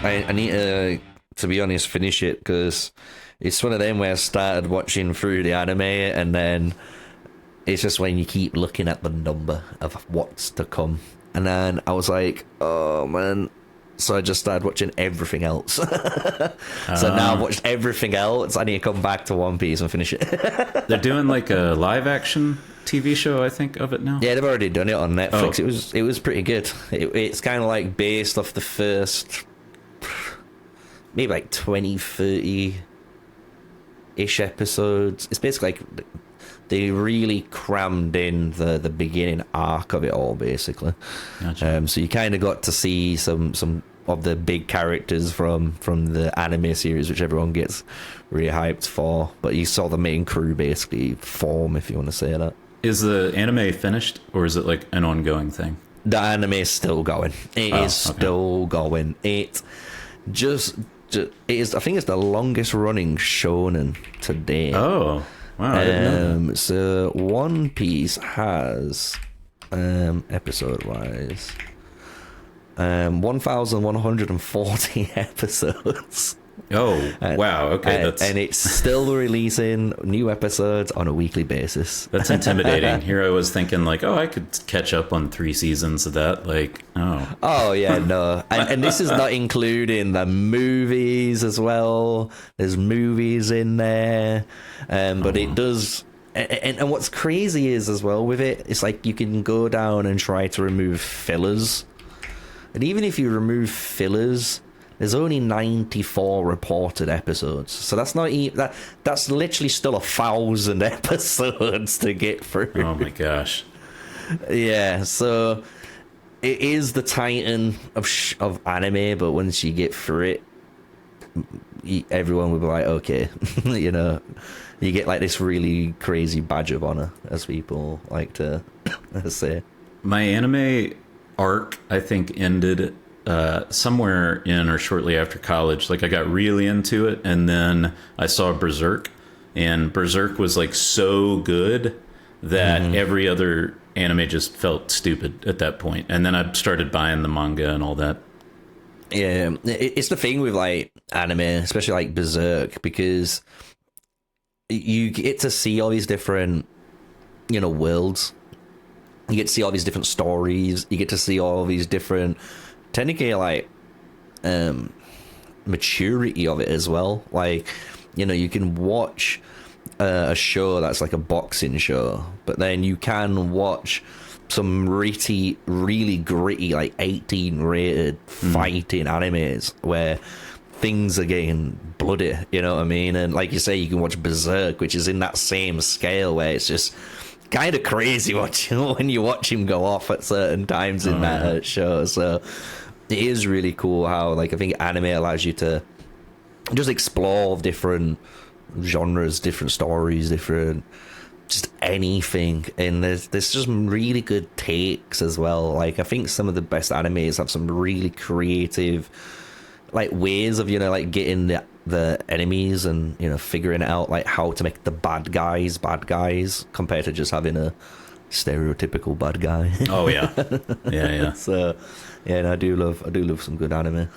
I need to be honest, finish it, because it's one of them where I started watching through the anime, and then it's just when you keep looking at the number of what's to come, and then I was like, oh man. So I just started watching everything else. So now I've watched everything else. I need to come back to One Piece and finish it. They're doing like a live action TV show, I think, of it now. Yeah, they've already done it on Netflix. It was pretty good. It's kind of like based off the first maybe like 20, 30-ish episodes. It's basically like they really crammed in the beginning arc of it all, basically. Gotcha. So you kind of got to see some of the big characters from the anime series, which everyone gets really hyped for. But you saw the main crew basically form, if you want to say that. Is the anime finished, or is it like an ongoing thing? The anime is still going. It is still going. It is. I think it's the longest running shonen to date. Oh. Wow, I didn't know that. So One Piece has, episode-wise, 1,140 episodes. Oh, wow, okay. And it's still releasing new episodes on a weekly basis. That's intimidating. Here I was thinking like, oh, I could catch up on 3 seasons of that. Like, oh. Oh, yeah, no. And this is not including the movies as well. There's movies in there. But it does... And what's crazy is, as well, with it, it's like you can go down and try to remove fillers. And even if you remove fillers... There's only 94 reported episodes, so that's not even that's literally still 1,000 episodes to get through. Oh my gosh! Yeah, so it is the titan of anime, but once you get through it, everyone will be like, okay, you know, you get like this really crazy badge of honor, as people like to say. My anime arc, I think, ended somewhere in or shortly after college. Like, I got really into it, and then I saw Berserk, and Berserk was like so good that every other anime just felt stupid at that point. And then I started buying the manga and all that. Yeah, it's the thing with like anime, especially like Berserk, because you get to see all these different, you know, worlds. You get to see all these different stories. You get to see all these different, technically, like, maturity of it as well. Like, you know, you can watch a show that's like a boxing show, but then you can watch some really gritty, like 18 rated fighting animes where things are getting bloody, you know what I mean? And like you say, you can watch Berserk, which is in that same scale where it's just kind of crazy when you watch him go off at certain times in that show. So it is really cool how, like, I think anime allows you to just explore different genres, different stories, different just anything. And there's just really good takes as well. Like, I think some of the best animes have some really creative, like, ways of, you know, like, getting the enemies and, you know, figuring out like how to make the bad guys compared to just having a stereotypical bad guy. Oh yeah. Yeah. So yeah, and I do love some good anime.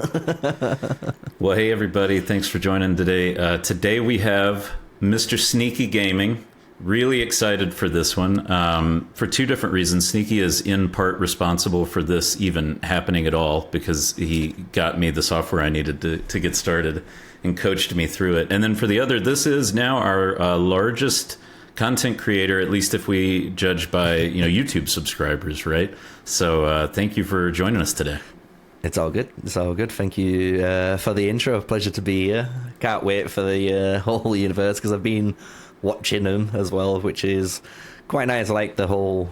Well, hey everybody, thanks for joining today. Today we have Mr. Sneakyy Gaming. Really excited for this one, for 2 different reasons. Sneakyy is in part responsible for this even happening at all, because he got me the software I needed to get started and coached me through it. And then for the other, this is now our largest content creator, at least if we judge by, you know, YouTube subscribers, right? So thank you for joining us today. It's all good. Thank you for the intro. Pleasure to be here. Can't wait for the whole universe, because I've been watching them as well, which is quite nice. I like the whole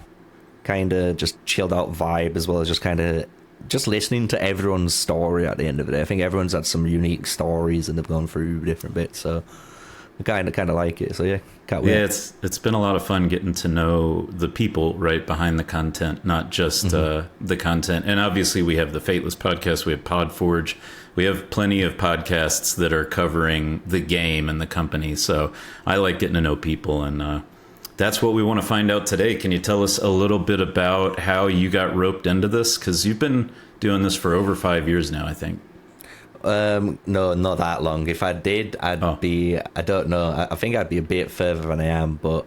kind of just chilled out vibe, as well as just kind of just listening to everyone's story at the end of the day. I think everyone's had some unique stories and they've gone through different bits, so I kind of like it. So yeah, can't wait. Yeah, it's been a lot of fun getting to know the people right behind the content, not just the content. And obviously we have the Fateless podcast, we have Podforge, we have plenty of podcasts that are covering the game and the company. So I like getting to know people, and that's what we want to find out today. Can you tell us a little bit about how you got roped into this? Because you've been doing this for over 5 years now, I think. No, not that long. If I did, I'd be, I don't know, I think I'd be a bit further than I am, but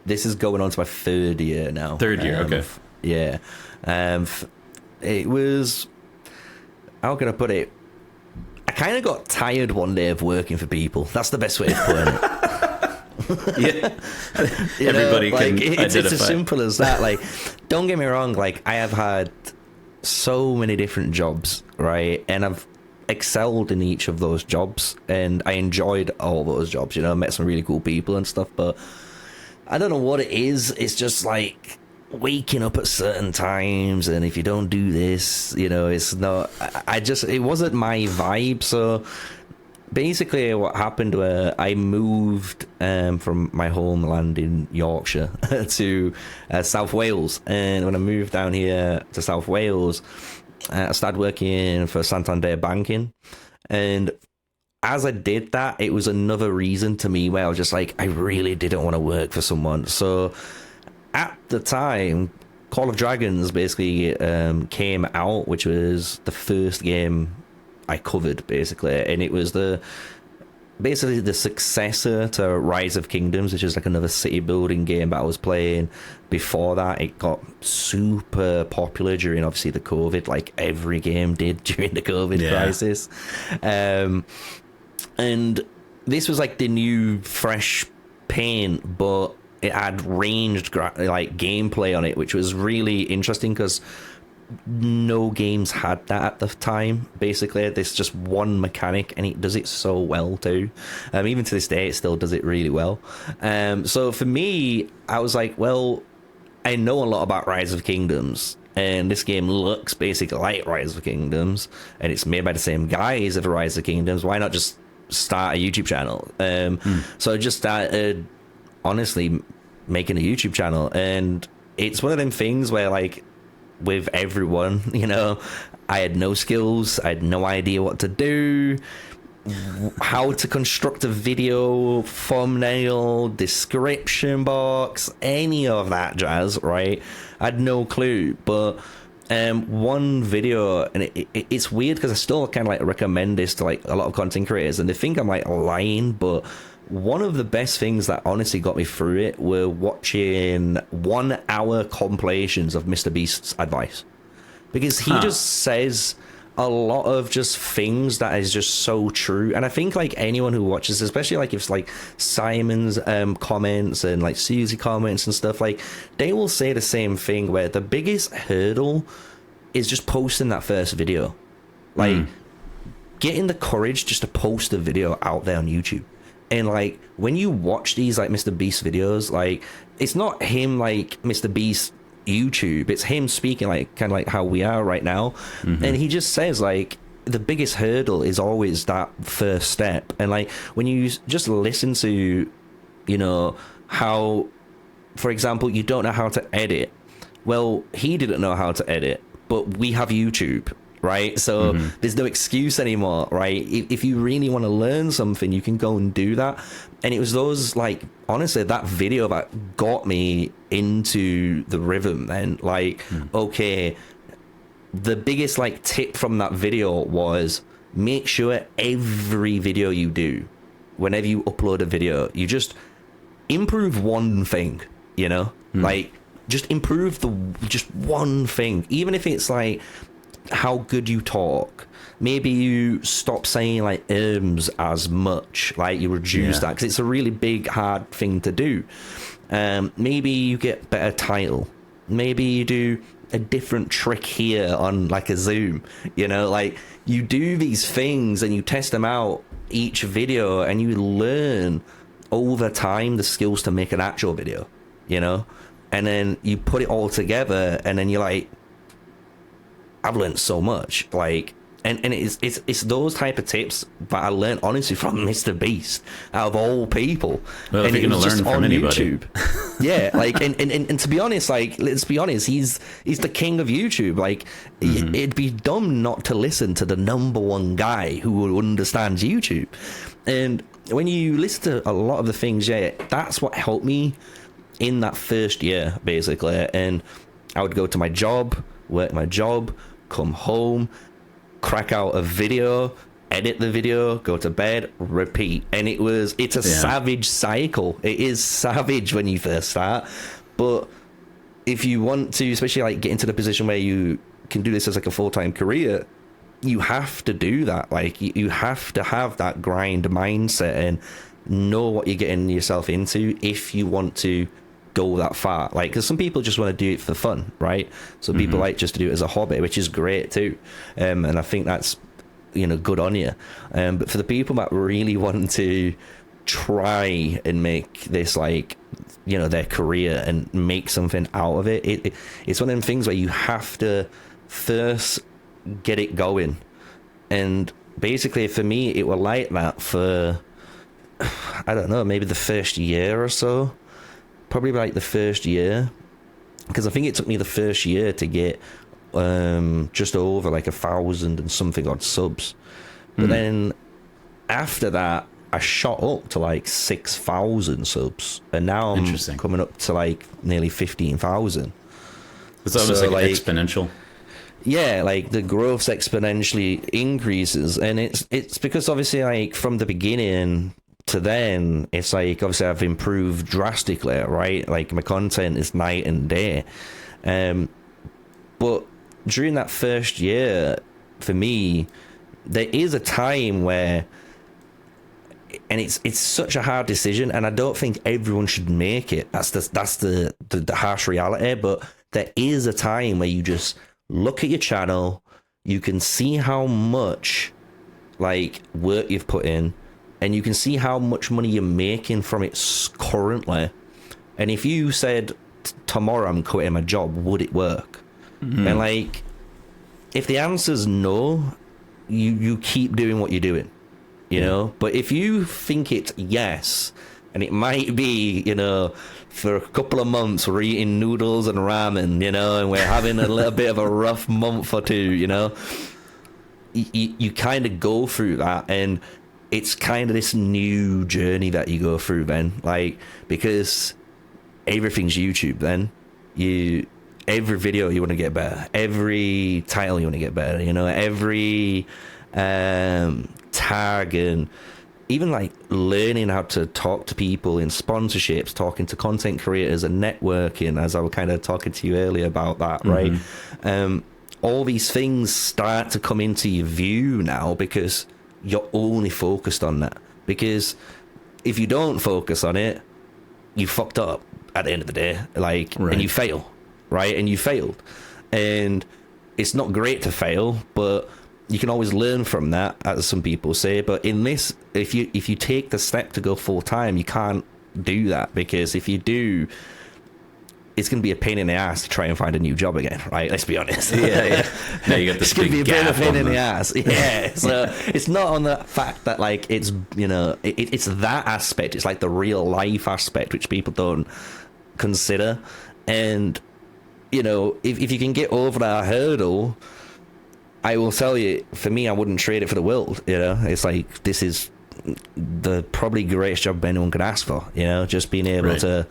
this is going on to my third year now. Third year, okay. Yeah. It was, how can I put it? I kind of got tired one day of working for people. That's the best way of putting it. Yeah. Everybody know, like, can it's identify. as simple as that. Like, don't get me wrong, like, I have had so many different jobs, right? And I've excelled in each of those jobs, and I enjoyed all those jobs, you know, I met some really cool people and stuff, but I don't know what it is. It's just like waking up at certain times, and if you don't do this, you know, it's not, it wasn't my vibe. So basically what happened where I moved from my homeland in Yorkshire to South Wales, and when I moved down here to South Wales, I started working for Santander Banking, and as I did that, it was another reason to me where I was just like, I really didn't want to work for someone. So at the time, Call of Dragons basically came out, which was the first game I covered, basically, and it was basically the successor to Rise of Kingdoms, which is like another city building game that I was playing. Before that, it got super popular during obviously the COVID, like every game did during the COVID crisis. And this was like the new fresh paint, but it had ranged like gameplay on it, which was really interesting because no games had that at the time. Basically, there's just one mechanic, and it does it so well too. Even to this day, it still does it really well. So for me, I was like, well, I know a lot about Rise of Kingdoms, and this game looks basically like Rise of Kingdoms, and it's made by the same guys of Rise of Kingdoms. Why not just start a YouTube channel? So I just started, honestly, making a YouTube channel, and it's one of them things where, like, with everyone, you know, I had no skills, I had no idea what to do, how to construct a video, thumbnail, description box, any of that jazz, right? I had no clue. But one video, and it's weird because I still kind of like recommend this to like a lot of content creators, and they think I'm like lying, but one of the best things that honestly got me through it were watching 1 hour compilations of MrBeast's advice, because he just says a lot of just things that is just so true. And I think like anyone who watches, especially like if it's like Simon's comments and like Susie comments and stuff, like they will say the same thing, where the biggest hurdle is just posting that first video, like getting the courage just to post a video out there on YouTube. And like when you watch these like MrBeast videos, like it's not him like MrBeast YouTube, it's him speaking like kind of like how we are right now. And he just says like the biggest hurdle is always that first step. And like when you just listen to, you know, how, for example, you don't know how to edit, well, he didn't know how to edit, but we have YouTube, right? So there's no excuse anymore, right? If you really want to learn something, you can go and do that. And it was those, like, honestly, that video that got me into the rhythm. And like, okay, the biggest like tip from that video was make sure every video you do, whenever you upload a video, you just improve one thing, you know, like just improve just one thing, even if it's like how good you talk. Maybe you stop saying like as much, like you reduce that, because it's a really big hard thing to do. Maybe you get better title, maybe you do a different trick here on like a zoom, you know, like you do these things and you test them out each video, and you learn over time the skills to make an actual video, you know, and then you put it all together, and then you're like, I've learned so much. Like, and it's those type of tips that I learned honestly from MrBeast, out of all people. Well, and if you're gonna learn from anybody, YouTube. Yeah, like, and to be honest, like, let's be honest, he's the king of YouTube. Like, it'd be dumb not to listen to the #1 guy who understands YouTube. And when you listen to a lot of the things, that's what helped me in that first year, basically. And I would go to my job, work my job, come home, crack out a video, edit the video, go to bed, repeat. And it's a savage cycle. It is savage when you first start. But if you want to, especially like get into the position where you can do this as like a full-time career, you have to do that. Like you have to have that grind mindset and know what you're getting yourself into if you want to go that far. Like, because some people just want to do it for fun, right? So people like just to do it as a hobby, which is great too. And I think that's, good on you. But for the people that really want to try and make this like, their career and make something out of it, it's one of them things where you have to first get it going. And basically for me, it was like that for, I don't know, maybe the first year or so. Probably like the first year, because I think it took me the first year to get just over like 1,000 and something odd subs. But then after that, I shot up to like 6,000 subs, and now I'm coming up to like nearly 15,000. It's almost like exponential. Yeah, like the growth's exponentially increases, and it's because obviously like from the beginning to then, it's like obviously I've improved drastically, right? Like my content is night and day. But during that first year, for me, there is a time where, and it's such a hard decision, and I don't think everyone should make it. That's the harsh reality. But there is a time where you just look at your channel, you can see how much like work you've put in, and you can see how much money you're making from it currently. And if you said, tomorrow I'm quitting my job, would it work? And like, if the answer's no, you keep doing what you're doing, know? But if you think it's yes, and it might be, for a couple of months we're eating noodles and ramen, and we're having a little bit of a rough month or two, you kind of go through that, and it's kind of this new journey that you go through then, like, because everything's YouTube then. Every video you want to get better, every title you want to get better, every tag, and even like learning how to talk to people in sponsorships, talking to content creators and networking, as I was kind of talking to you earlier about that, right? All these things start to come into your view now because you're only focused on that. Because if you don't focus on it, you fucked up at the end of the day, like, and you fail, right? And you failed, and it's not great to fail, but you can always learn from that, as some people say. But in this, if you take the step to go full time, you can't do that, because if you do, it's going to be a pain in the ass to try and find a new job again, right? Let's be honest. Yeah. Now you got this big gap. It's going to be a bit of a pain in the ass. Yeah. So it's not on the fact that like it's, it's that aspect. It's like the real life aspect, which people don't consider. And, if you can get over that hurdle, I will tell you, for me, I wouldn't trade it for the world. It's like, this is the probably greatest job anyone could ask for, just being able to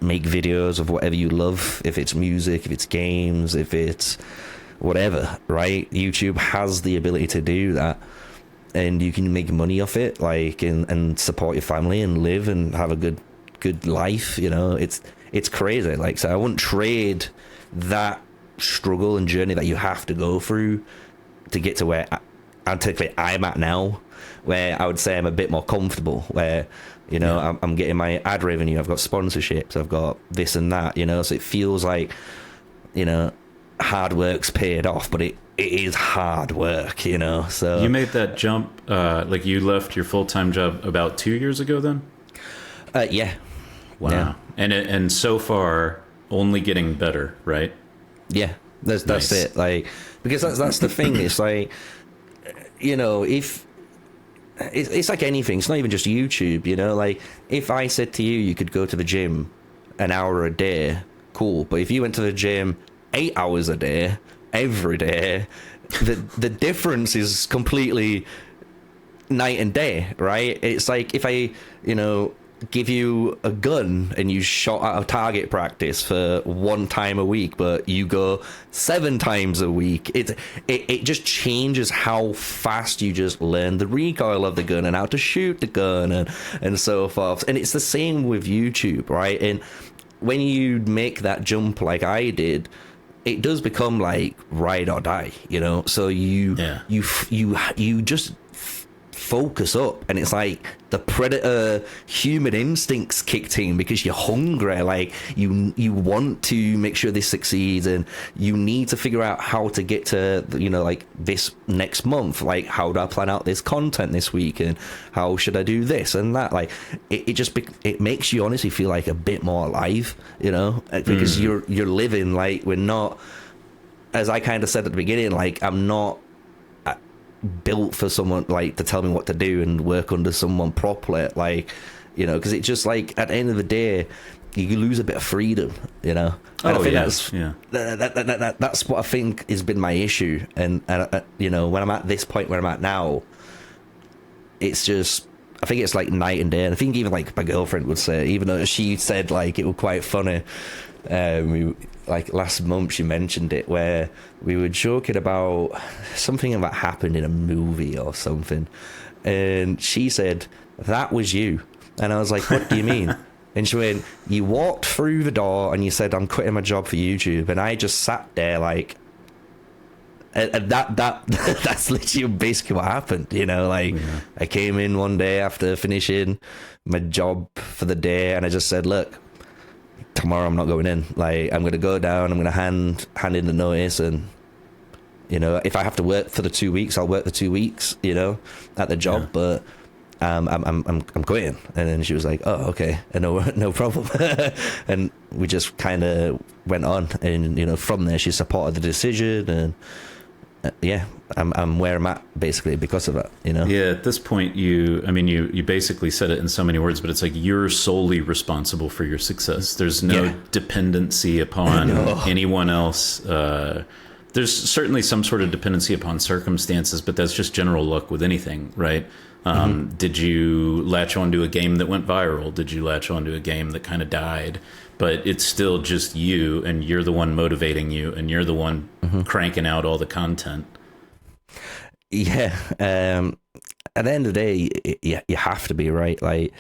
make videos of whatever you love, if it's music, if it's games, if it's whatever, right? YouTube has the ability to do that, and you can make money off it, like, and support your family and live and have a good life. It's crazy. Like, so I wouldn't trade that struggle and journey that you have to go through to get to where I'm at now, where I would say I'm a bit more comfortable, where I'm getting my ad revenue, I've got sponsorships, I've got this and that, so it feels like hard work's paid off, but it is hard work, so you made that jump, like you left your full-time job about 2 years ago then? Yeah. Wow. Yeah. And so far only getting better, right? Yeah, that's it. Like, because that's the thing. It's like, if it's like anything, it's not even just YouTube. Like, if I said to you could go to the gym an hour a day, cool. But if you went to the gym 8 hours a day, every day, the difference is completely night and day, right? It's like if I, give you a gun and you shot out of target practice for 1 time a week, but you go 7 times a week, it just changes how fast you just learn the recoil of the gun and how to shoot the gun and so forth. And it's the same with YouTube, right? And when you make that jump like I did, it does become like ride or die, you know. So you just focus up, and it's like the predator human instincts kicked in because you're hungry, like you want to make sure this succeeds, and you need to figure out how to get to, you know, like this next month, like how do I plan out this content this week, and how should I do this and that. Like it makes you honestly feel like a bit more alive, you know, because you're living, like, we're not, as I kind of said at the beginning, like I'm not built for someone like to tell me what to do and work under someone properly, like, you know, because it's just like at the end of the day you lose a bit of freedom, you know. And I think that's what I think has been my issue, and you know, when I'm at this point where I'm at now, it's just, I think it's like night and day. And I think even like my girlfriend would say, even though she said like it was quite funny, like last month she mentioned it, where we were joking about something that happened in a movie or something, and she said, that was you. And I was like, what do you mean? And she went, you walked through the door and you said, I'm quitting my job for YouTube. And I just sat there like, and that's literally basically what happened, you know. Like, yeah. I came in one day after finishing my job for the day, and I just said, look, tomorrow I'm not going in. Like, I'm going to go down, I'm going to hand in the notice, and, you know, if I have to work for the 2 weeks, I'll work the 2 weeks, you know, at the job. Yeah. But I'm quitting. And then she was like, oh, okay, no problem. And we just kind of went on, and, you know, from there she supported the decision, and yeah, I'm where I'm at basically because of that, you know. Yeah, at this point you basically said it in so many words, but it's like you're solely responsible for your success. There's no dependency upon anyone else. There's certainly some sort of dependency upon circumstances, but that's just general luck with anything, right? Did you latch onto a game that went viral? Did you latch onto a game that kind of died? But it's still just you, and you're the one motivating you, and you're the one cranking out all the content. Yeah. At the end of the day, you have to be, right. Like,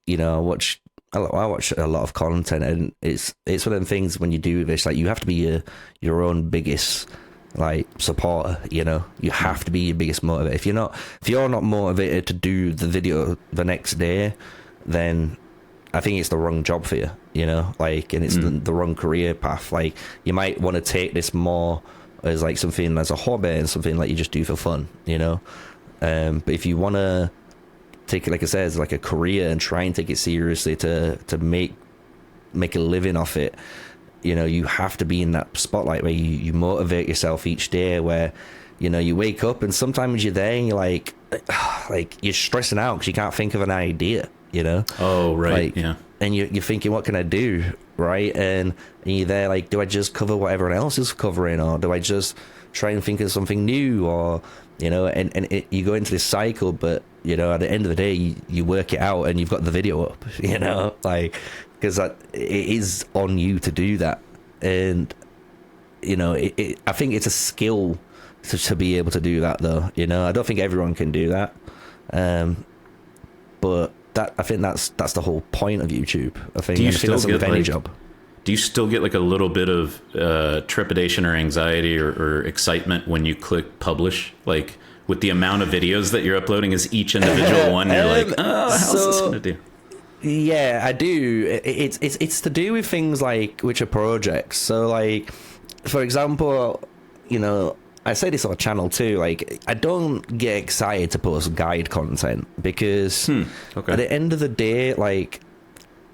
you know, I watch a lot of content, and it's one of the things when you do this, like, you have to be your own biggest, like, supporter, you know. You have to be your biggest motivator. If you're not motivated to do the video the next day, then I think it's the wrong job for you, you know, like, and it's the wrong career path. Like, you might want to take this more as like something as a hobby and something like you just do for fun, you know. But if you want to take it, like I said, as like a career and try and take it seriously to make a living off it, you know, you have to be in that spotlight where you motivate yourself each day, where, you know, you wake up and sometimes you're there and you're like you're stressing out because you can't think of an idea, you know. Oh, right. Like, yeah. And you're thinking, what can I do, right? And you're there like, do I just cover what everyone else is covering, or do I just try and think of something new, or, you know, and you go into this cycle. But, you know, at the end of the day, you work it out and you've got the video up, you know, like, because it is on you to do that. And, you know, I think it's a skill to be able to do that, though, you know. I don't think everyone can do that, but I think that's the whole point of YouTube. I think that's with any job. Do you still get like a little bit of trepidation or anxiety or excitement when you click publish? Like, with the amount of videos that you're uploading as each individual one, you're like, oh, how's this gonna do? Yeah, I do. It's to do with things like which are projects. So, like, for example, you know, I say this on a channel too, like, I don't get excited to post guide content because at the end of the day, like,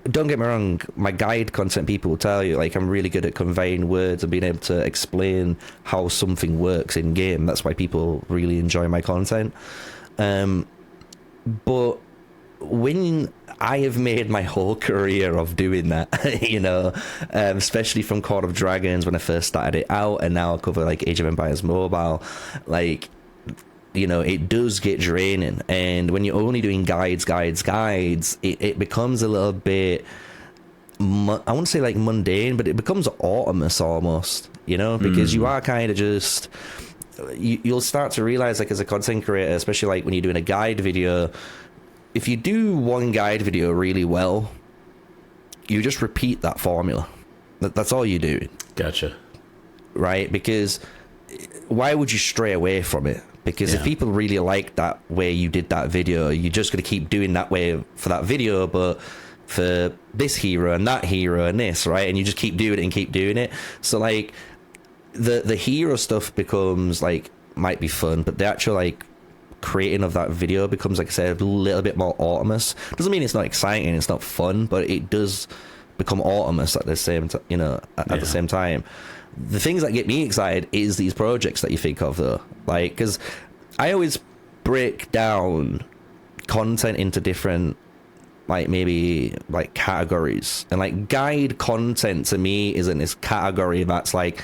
don't get me wrong, my guide content people will tell you, like, I'm really good at conveying words and being able to explain how something works in game. That's why people really enjoy my content. But when I have made my whole career of doing that, you know, especially from Court of Dragons when I first started it out, and now I cover like Age of Empires Mobile, like, you know, it does get draining. And when you're only doing guides, it becomes a little bit, I wouldn't say like mundane, but it becomes autonomous almost, you know, because you are kind of just, you'll start to realize, like, as a content creator, especially like when you're doing a guide video, if you do one guide video really well, you just repeat that formula. That's all you do. Gotcha. Right? Because why would you stray away from it? Because if people really like that way you did that video, you're just going to keep doing that way for that video, but for this hero and that hero and this, right? And you just keep doing it and keep doing it. So like the hero stuff becomes like, might be fun, but the actual like creating of that video becomes, like I said, a little bit more autonomous. Doesn't mean it's not exciting, it's not fun, but it does become autonomous at the same time, you know, at the same time. The things that get me excited is these projects that you think of, though, like, because I always break down content into different, like, maybe like categories, and like guide content to me is in this category that's like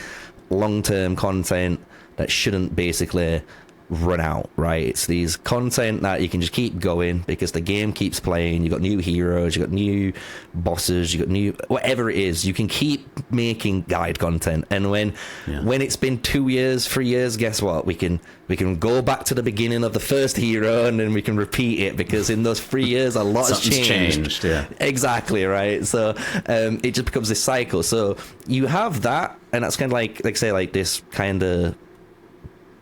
long-term content that shouldn't basically run out, right? It's these content that you can just keep going because the game keeps playing. You got new heroes, you got new bosses, you got new whatever it is. You can keep making guide content, and when it's been 2 years, 3 years, guess what? We can go back to the beginning of the first hero and then we can repeat it, because in those 3 years a lot has changed. Yeah, exactly, right? So it just becomes this cycle. So you have that, and that's kind of like say like this kind of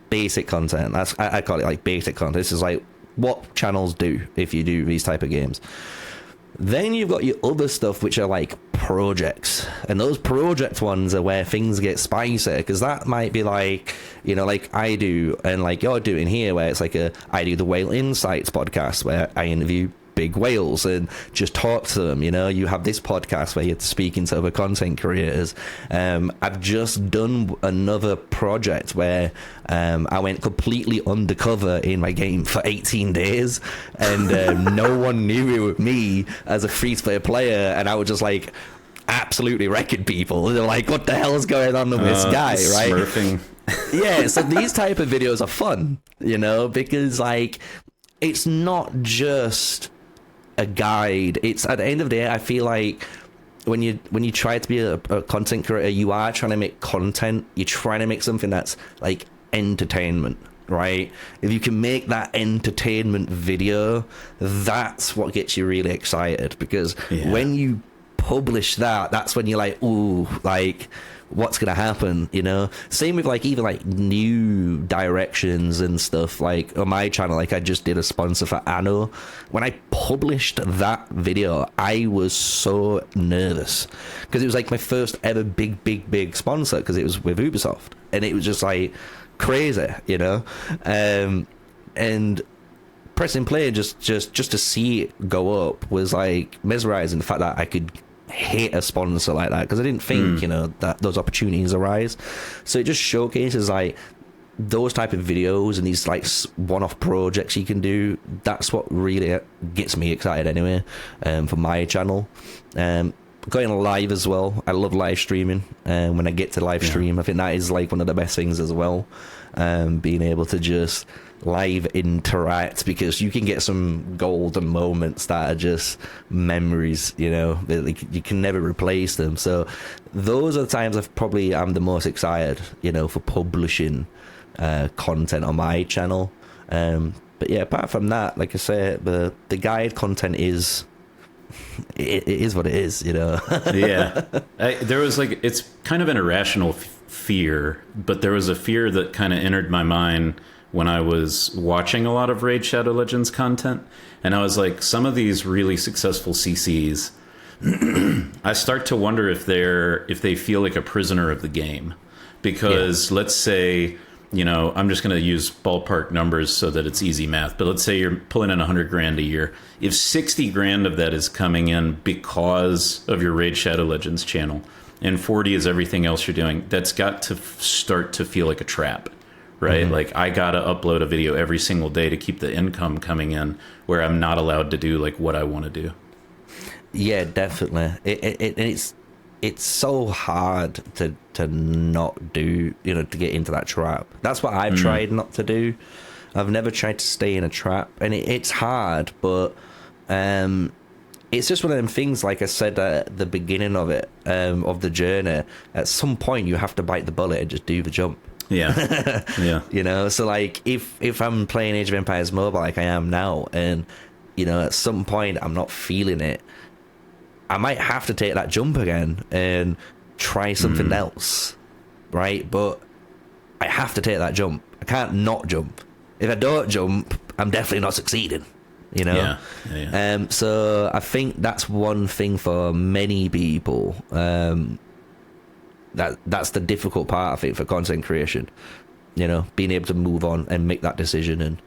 basic content. I call it like basic content. This is like what channels do if you do these type of games. Then you've got your other stuff, which are like projects, and those project ones are where things get spicy, because that might be like, you know, like I do and like you're doing here, where it's like I do the Whale Insights podcast where I interview big whales and just talk to them. You know, you have this podcast where you're speaking to other content creators. I've just done another project where I went completely undercover in my game for 18 days, and no one knew it was me as a free-to-play player, and I was just like absolutely wrecking people. They're like, what the hell is going on with this guy, right? Smurfing. Yeah, so these type of videos are fun, you know, because like it's not just a guide. It's at the end of the day, I feel like when you try to be a content creator, you are trying to make content. You're trying to make something that's like entertainment, right? If you can make that entertainment video, that's what gets you really excited, because when you publish that, that's when you're like, ooh, like what's gonna happen, you know? Same with like even like new directions and stuff. Like on my channel, like I just did a sponsor for Anno. When I published that video, I was so nervous, because it was like my first ever big sponsor, because it was with Ubisoft, and it was just like crazy, you know? And pressing play just to see it go up was like mesmerizing. The fact that I could hit a sponsor like that, because I didn't think you know that those opportunities arise. So it just showcases like those type of videos and these like one-off projects you can do. That's what really gets me excited anyway, for my channel. Going live as well, I love live streaming, and when I get to live stream, I think that is like one of the best things as well, being able to just live interact, because you can get some golden moments that are just memories, you know, like you can never replace them. So those are the times I'm the most excited, you know, for publishing content on my channel. But yeah, apart from that, like I say, the guide content is it is what it is, you know. There was like, it's kind of an irrational fear, but there was a fear that kind of entered my mind when I was watching a lot of Raid Shadow Legends content, and I was like, some of these really successful CCs, I start to wonder if they feel like a prisoner of the game, because let's say, you know, I'm just going to use ballpark numbers so that it's easy math, but let's say you're pulling in 100 grand a year. If 60 grand of that is coming in because of your Raid Shadow Legends channel, and 40 is everything else you're doing, that's got to start to feel like a trap, right? Like I got to upload a video every single day to keep the income coming in, where I'm not allowed to do like what I want to do. Yeah, definitely. It's so hard to not do, you know, to get into that trap. That's what I've tried not to do. I've never tried to stay in a trap, and it's hard, but it's just one of them things, like I said at the beginning of it, of the journey. At some point, you have to bite the bullet and just do the jump. Yeah, yeah. You know, so like if I'm playing Age of Empires Mobile like I am now, and you know, at some point I'm not feeling it, I might have to take that jump again and try something else, right? But I have to take that jump. I can't not jump. If I don't jump, I'm definitely not succeeding. You know. Yeah, yeah, yeah. So I think that's one thing for many people. That's the difficult part, I think, for content creation. You know, being able to move on and make that decision and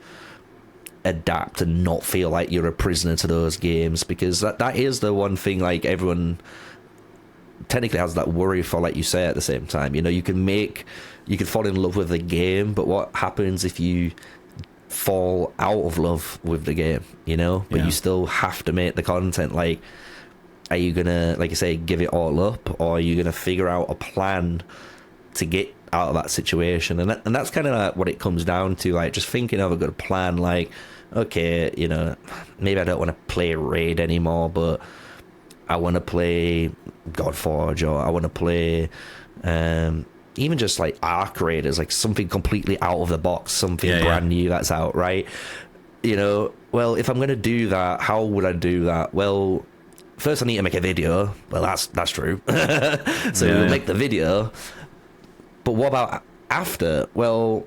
adapt and not feel like you're a prisoner to those games, because that is the one thing, like, everyone technically has that worry for, like you say, at the same time. You know, you can fall in love with the game, but what happens if you fall out of love with the game, you know? But you still have to make the content. Like, are you gonna, like you say, give it all up, or are you gonna figure out a plan to get out of that situation? And that's kind of like what it comes down to, like, just thinking of a good plan. Like, okay, you know, maybe I don't want to play Raid anymore, but I want to play Godforge, or I want to play even just like Arc Raiders, like something completely out of the box, something brand new that's out, right? You know, well, if I'm going to do that, how would I do that? Well, first I need to make a video. Well, that's true. So we'll make the video. But what about after? Well,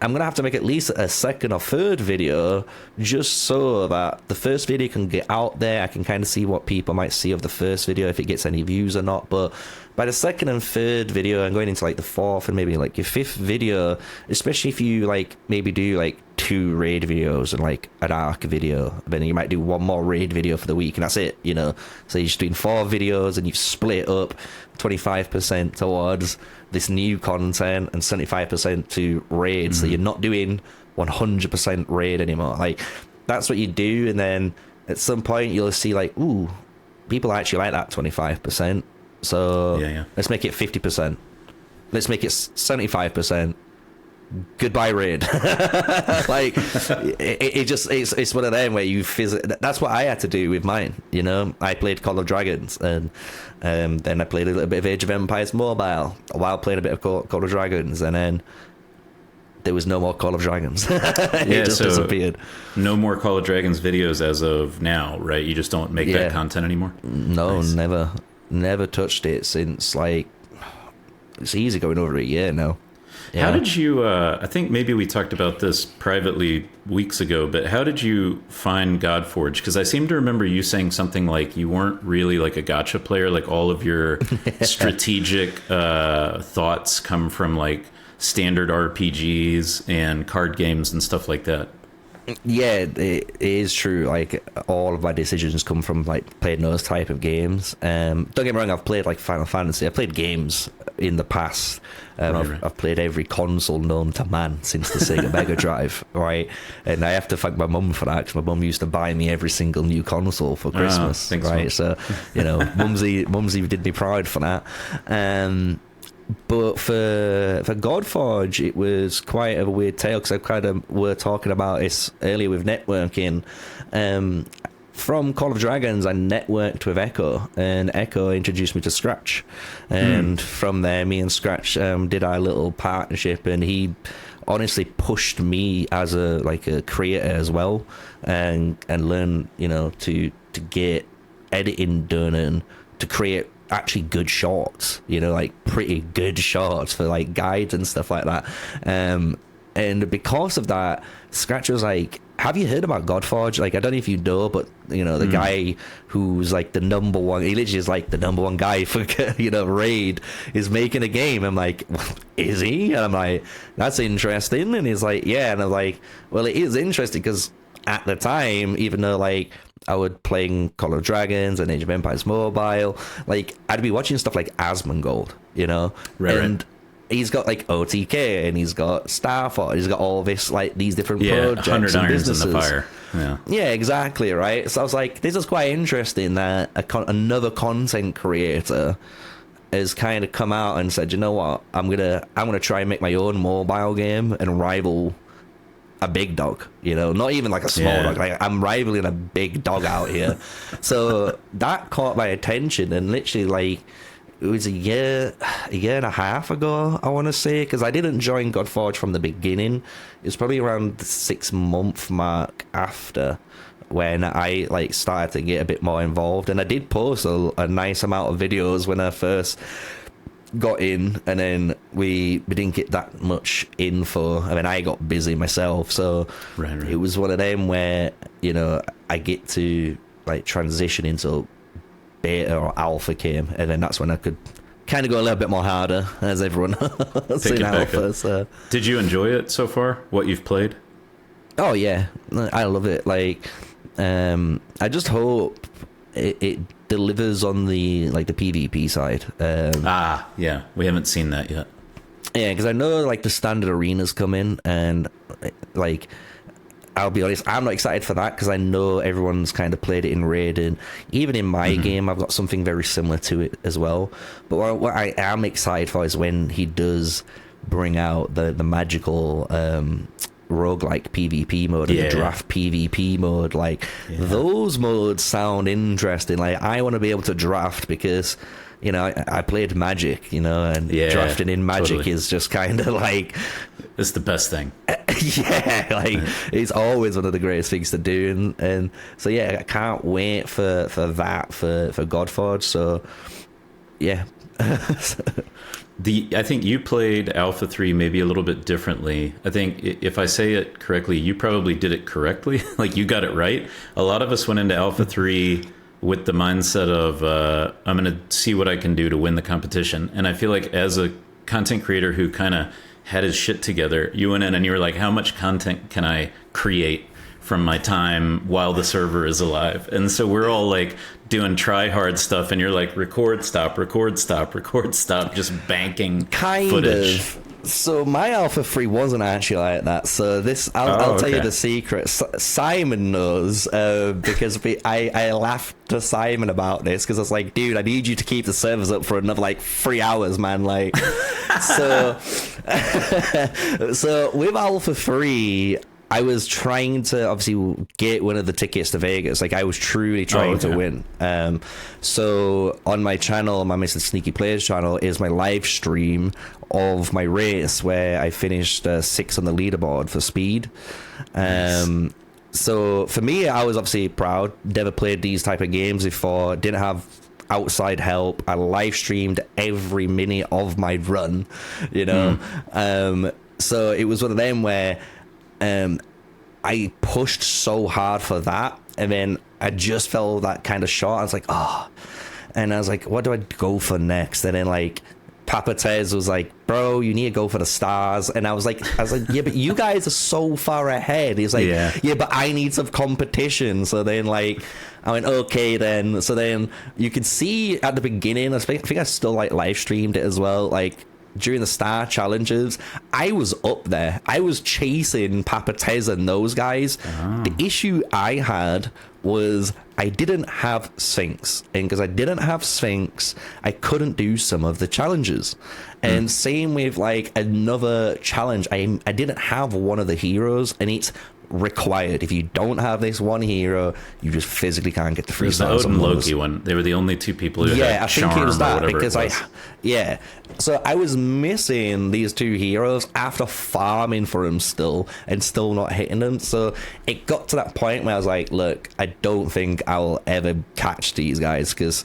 I'm going to have to make at least a second or third video, just so that the first video can get out there. I can kind of see what people might see of the first video, if it gets any views or not. But by the second and third video, and going into like the fourth and maybe like your fifth video, especially if you like maybe do like 2 raid videos and like an arc video, then you might do 1 more raid video for the week, and that's it, you know. So you're just doing 4 videos, and you've split up 25% towards this new content and 75% to raid. So you're not doing 100% raid anymore. Like, that's what you do, and then at some point you'll see like, ooh, people actually like that 25%. So let's make it 50%. Let's make it 75%. Goodbye raid. Like, it's one of them where you that's what I had to do with mine, you know. I played Call of Dragons, and then I played a little bit of Age of Empires Mobile while playing a bit of Call of Dragons, and then there was no more Call of Dragons. It just disappeared. No more Call of Dragons videos as of now, right? You just don't make that content anymore? No, nice. Never touched it since, like, it's easy going over a year now. Yeah. How did you, I think maybe we talked about this privately weeks ago, but how did you find Godforge? Because I seem to remember you saying something like you weren't really like a gacha player, like all of your strategic thoughts come from like standard RPGs and card games and stuff like that. Yeah, it is true. Like, all of my decisions come from like playing those type of games. Don't get me wrong, I've played like Final Fantasy. I've played games in the past. I've played every console known to man since the Sega Mega Drive, right? And I have to thank my mum for that, because my mum used to buy me every single new console for Christmas, right? So, you know, mumsy did me proud for that. But for Godforge, it was quite a weird tale, because I kind of were talking about this earlier with networking. From Call of Dragons, I networked with Echo, and Echo introduced me to Scratch. And from there, me and Scratch did our little partnership, and he honestly pushed me as a creator as well, and learn, you know, to get editing done and to create actually good shorts, you know, like pretty good shorts for like guides and stuff like that. And because of that, Scratch was like, have you heard about Godforge? Like, I don't know if you know, but, you know, the guy who's like the number one, he literally is like the number one guy for, you know, Raid, is making a game. I'm like, is he? And I'm like, that's interesting. And he's like, yeah. And I'm like, well, it is interesting, because at the time, even though like I would playing Call of Dragons and Age of Empires Mobile, like I'd be watching stuff like Asmongold, you know, and he's got like OTK, and he's got Starfall, he's got all this, like these different projects 100 and irons businesses. in the fire. Yeah, exactly, right? So I was like, this is quite interesting that another content creator has kind of come out and said, you know what, I'm gonna try and make my own mobile game and rival a big dog, you know, not even like a small dog. Like, I'm rivaling a big dog out here. So that caught my attention, and literally, like, it was a year and a half ago, I want to say, because I didn't join Godforge from the beginning. It was probably around the 6-month mark after, when I like started to get a bit more involved, and I did post a nice amount of videos when I first got in, and then we didn't get that much info. I mean, I got busy myself, so it was one of them where, you know, I get to like transition into beta or alpha came, and then that's when I could kind of go a little bit more harder, as everyone knows in alpha. So. Did you enjoy it so far, what you've played? Oh yeah, I love it. Like, I just hope it delivers on the PvP side. Yeah, we haven't seen that yet. Yeah, because I know like the standard arenas come in, and like, I'll be honest, I'm not excited for that because I know everyone's kind of played it in raid, and even in my game I've got something very similar to it as well. But what I am excited for is when he does bring out the magical roguelike PvP mode and the draft PvP mode. Like, those modes sound interesting. Like, I want to be able to draft because, you know, I played Magic, you know, and drafting in Magic is just kind of like, it's the best thing. Yeah, like, it's always one of the greatest things to do, and so yeah, I can't wait for that for Godforge. So yeah. I think you played Alpha 3 maybe a little bit differently. I think if I say it correctly, you probably did it correctly. Like, you got it right. A lot of us went into Alpha 3 with the mindset of, I'm going to see what I can do to win the competition. And I feel like as a content creator who kind of had his shit together, you went in and you were like, how much content can I create from my time while the server is alive? And so we're all like doing try hard stuff, and you're like, record, stop, just banking footage. So my Alpha 3 wasn't actually like that. So this, I'll tell you the secret. Simon knows, because I laughed to Simon about this, because I was like, dude, I need you to keep the servers up for another like 3 hours, man. Like, so so with Alpha 3, I was trying to obviously get one of the tickets to Vegas. Like, I was truly trying to win. So on my channel, my MrSneakyy Players channel, is my live stream of my race where I finished 6th on the leaderboard for speed. Nice. So for me, I was obviously proud. Never played these type of games before. Didn't have outside help. I live streamed every minute of my run, you know. So it was one of them where I pushed so hard for that, and then I just felt that kind of shot. I was like, and I was like, what do I go for next? And then like Papa Tez was like, bro, you need to go for the stars. And I was like, yeah, but you guys are so far ahead. He's like, yeah, but I need some competition. So then like, I went, okay then. So then you could see at the beginning, I think I still like live streamed it as well, like during the star challenges, I was up there. I was chasing Papa Tez and those guys. The issue I had was I didn't have Sphinx, and because I didn't have Sphinx, I couldn't do some of the challenges. And same with like another challenge, I didn't have one of the heroes, and it's required. If you don't have this one hero, you just physically can't get the free stars. The Odin Loki one. They were the only two people who had I think it was that, because it was. So I was missing these two heroes after farming for them still, and still not hitting them. So it got to that point where I was like, look, I don't think I'll ever catch these guys, because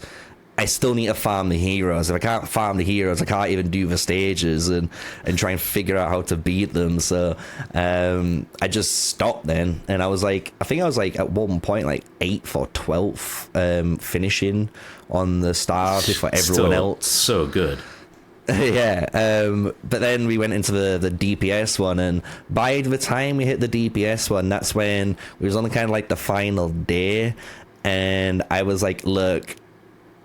I still need to farm the heroes. If I can't farm the heroes, I can't even do the stages and try and figure out how to beat them. So I just stopped then, and I was like, I think I was like at one point like 8th or 12th, finishing on the stars before everyone else. So good. Yeah, but then we went into the DPS one, and by the time we hit the DPS one, that's when we was on kind of like the final day, and I was like, look,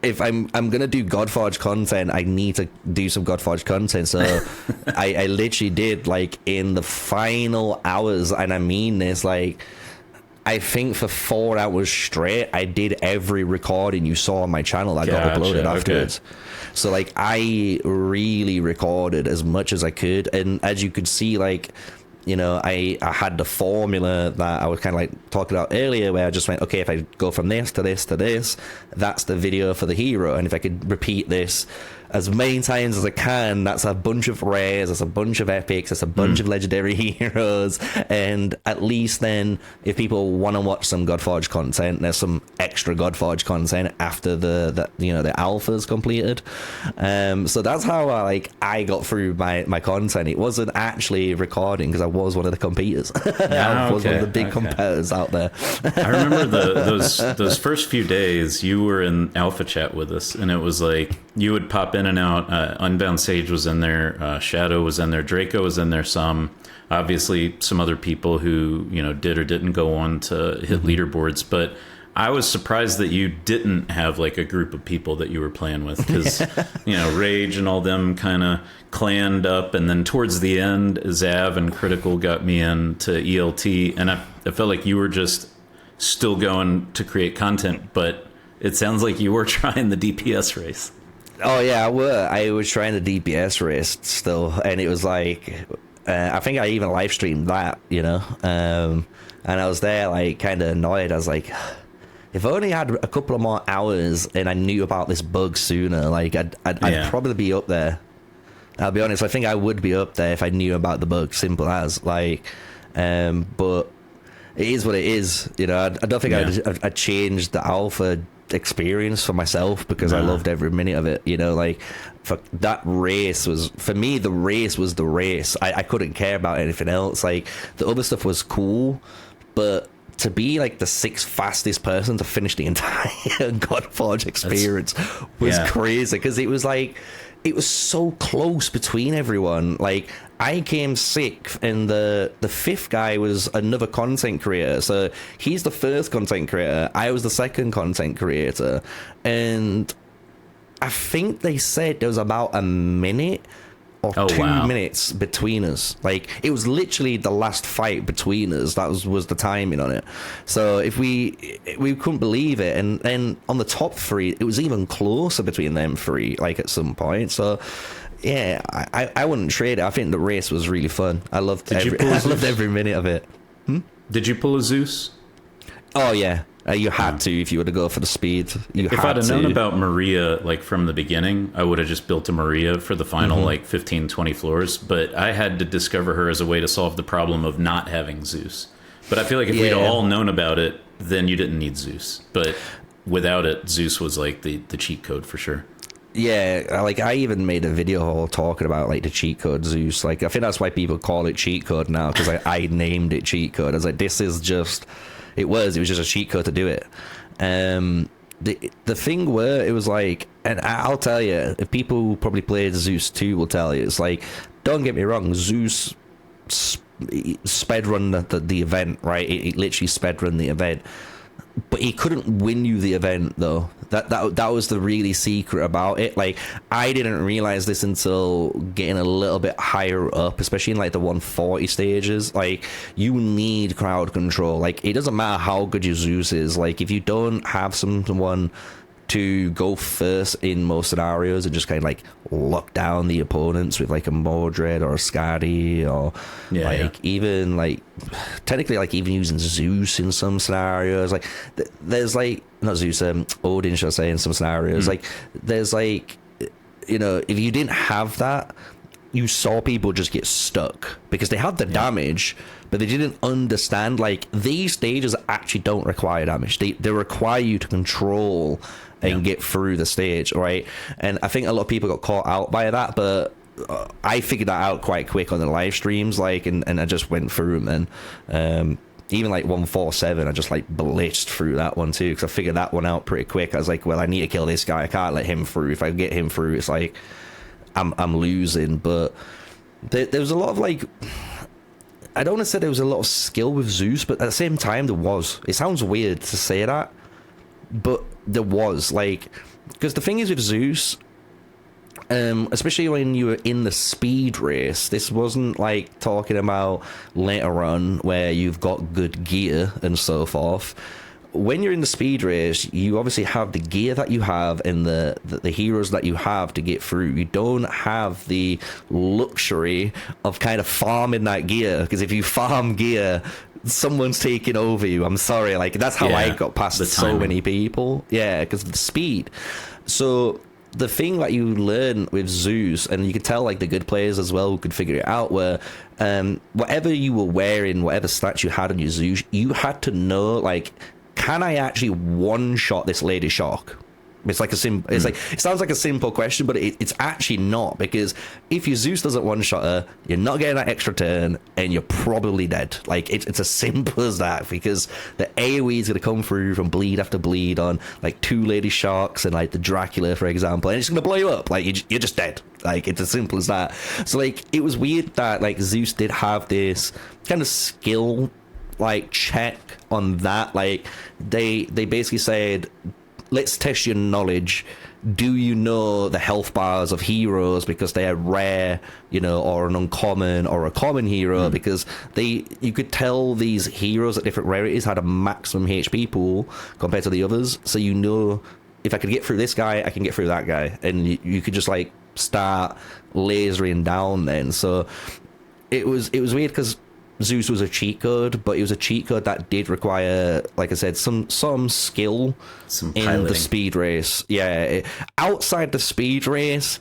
if I'm gonna do Godforge content, I need to do some Godforge content. So I literally did, like, in the final hours, and I mean this, like, I think for 4 hours straight, I did every recording you saw on my channel that got uploaded afterwards. So like, I really recorded as much as I could, and as you could see, like, you know, I had the formula that I was kind of like talking about earlier, where I just went, okay, if I go from this to this to this, that's the video for the hero, and if I could repeat this as many times as I can, that's a bunch of rares, that's a bunch of epics, that's a bunch of legendary heroes, and at least then, if people want to watch some Godforge content, there's some extra Godforge content after the you know, the alpha's completed. So that's how I got through my content. It wasn't actually recording, because I was one of the competitors. I was one of the big competitors out there. I remember those first few days you were in alpha chat with us, and it was like you would pop in and out. Unbound Sage was in there, Shadow was in there, Draco was in there, some obviously some other people who, you know, did or didn't go on to hit leaderboards. But I was surprised that you didn't have like a group of people that you were playing with, because you know, Rage and all them kind of clanned up, and then towards the end Zav and Critical got me into ELT, and I felt like you were just still going to create content, but it sounds like you were trying the DPS race. Oh yeah, I was trying the DPS race still, and it was like, I think I even live streamed that, you know, and I was there like kind of annoyed. I was like, if I only had a couple of more hours and I knew about this bug sooner, like I'd probably be up there. I'll be honest, I think I would be up there if I knew about the bug, simple as, like, but it is what it is, you know. I don't think I'd changed the alpha experience for myself, because I loved every minute of it, you know. Like, for that race was, for me, the race was the race. I couldn't care about anything else. Like, the other stuff was cool, but to be like the 6th fastest person to finish the entire Godforge experience was crazy, because it was like, it was so close between everyone. Like, I came 6th, and the 5th guy was another content creator. So he's the 1st content creator. I was the 2nd content creator. And I think they said there was about a minute or 2 minutes between us. Like, it was literally the last fight between us. That was the timing on it. So if we couldn't believe it. And then on the top 3, it was even closer between them 3, like, at some point. So yeah, I wouldn't trade it. I think the race was really fun. I loved every minute of it. Did you pull a Zeus? Oh yeah, you had to if you were to go for the speed. If I'd have known about Maria like from the beginning, I would have just built a Maria for the final like 15, 20 floors. But I had to discover her as a way to solve the problem of not having Zeus. But I feel like if we'd all known about it, then you didn't need Zeus. But without it, Zeus was like the cheat code for sure. Yeah, like, I even made a video talking about like the cheat code Zeus. Like, I think that's why people call it cheat code now, because I named it cheat code. I was like, this is just, it was just a cheat code to do it. The thing where it was like, and I'll tell you, if people who probably played Zeus 2 will tell you, it's like, don't get me wrong, Zeus sped run the event, right? It literally sped run the event. But he couldn't win you the event, though. That was the really secret about it. Like, I didn't realize this until getting a little bit higher up, especially in like the 140 stages. Like, you need crowd control. Like, it doesn't matter how good your Zeus is. Like, if you don't have someone to go first in most scenarios and just kind of like lock down the opponents with like a Mordred or a Skadi, or even like technically like even using Zeus in some scenarios, like there's like, not Zeus, Odin should I say, in some scenarios, like there's like, you know, if you didn't have that, you saw people just get stuck because they had the damage, but they didn't understand like these stages actually don't require damage. They require you to control and get through the stage, right? And I think a lot of people got caught out by that, but I figured that out quite quick on the live streams, like, and I just went through them. And even like 147, I just like blitzed through that one too, because I figured that one out pretty quick. I was like, well, I need to kill this guy. I can't let him through. If I get him through, it's like I'm losing. But there was a lot of like, I don't want to say there was a lot of skill with Zeus, but at the same time there was. It sounds weird to say that, but there was, like, because the thing is with Zeus, especially when you were in the speed race, this wasn't like talking about later on where you've got good gear and so forth. when you're in the speed race, you obviously have the gear that you have and the heroes that you have to get through. You don't have the luxury of kind of farming that gear, because if you farm gear, someone's taking over you. I'm sorry, like that's how I got past so many people. Yeah, because of the speed. So the thing that you learn with Zeus, and you could tell like the good players as well who could figure it out, were whatever you were wearing, whatever stats you had on your Zeus, you had to know, like, can I actually one-shot this Lady Shark? It's like it's like, it sounds like a simple question, but it's actually not, because if your Zeus doesn't one-shot her, you're not getting that extra turn, and you're probably dead. Like, it's as simple as that, because the AoE is going to come through from bleed after bleed on, like, 2 Lady Sharks and, like, the Dracula, for example, and it's going to blow you up. Like, you're just dead. Like, it's as simple as that. So, like, it was weird that, like, Zeus did have this kind of skill, like, check on that. Like, they basically said, let's test your knowledge. Do you know the health bars of heroes because they are rare, you know, or an uncommon or a common hero? Because you could tell these heroes at different rarities had a maximum HP pool compared to the others. So you know, if I could get through this guy, I can get through that guy, and you could just like start lasering down then. So it was weird because Zeus was a cheat code, but it was a cheat code that did require, like I said, some skill in the speed race. Yeah, outside the speed race,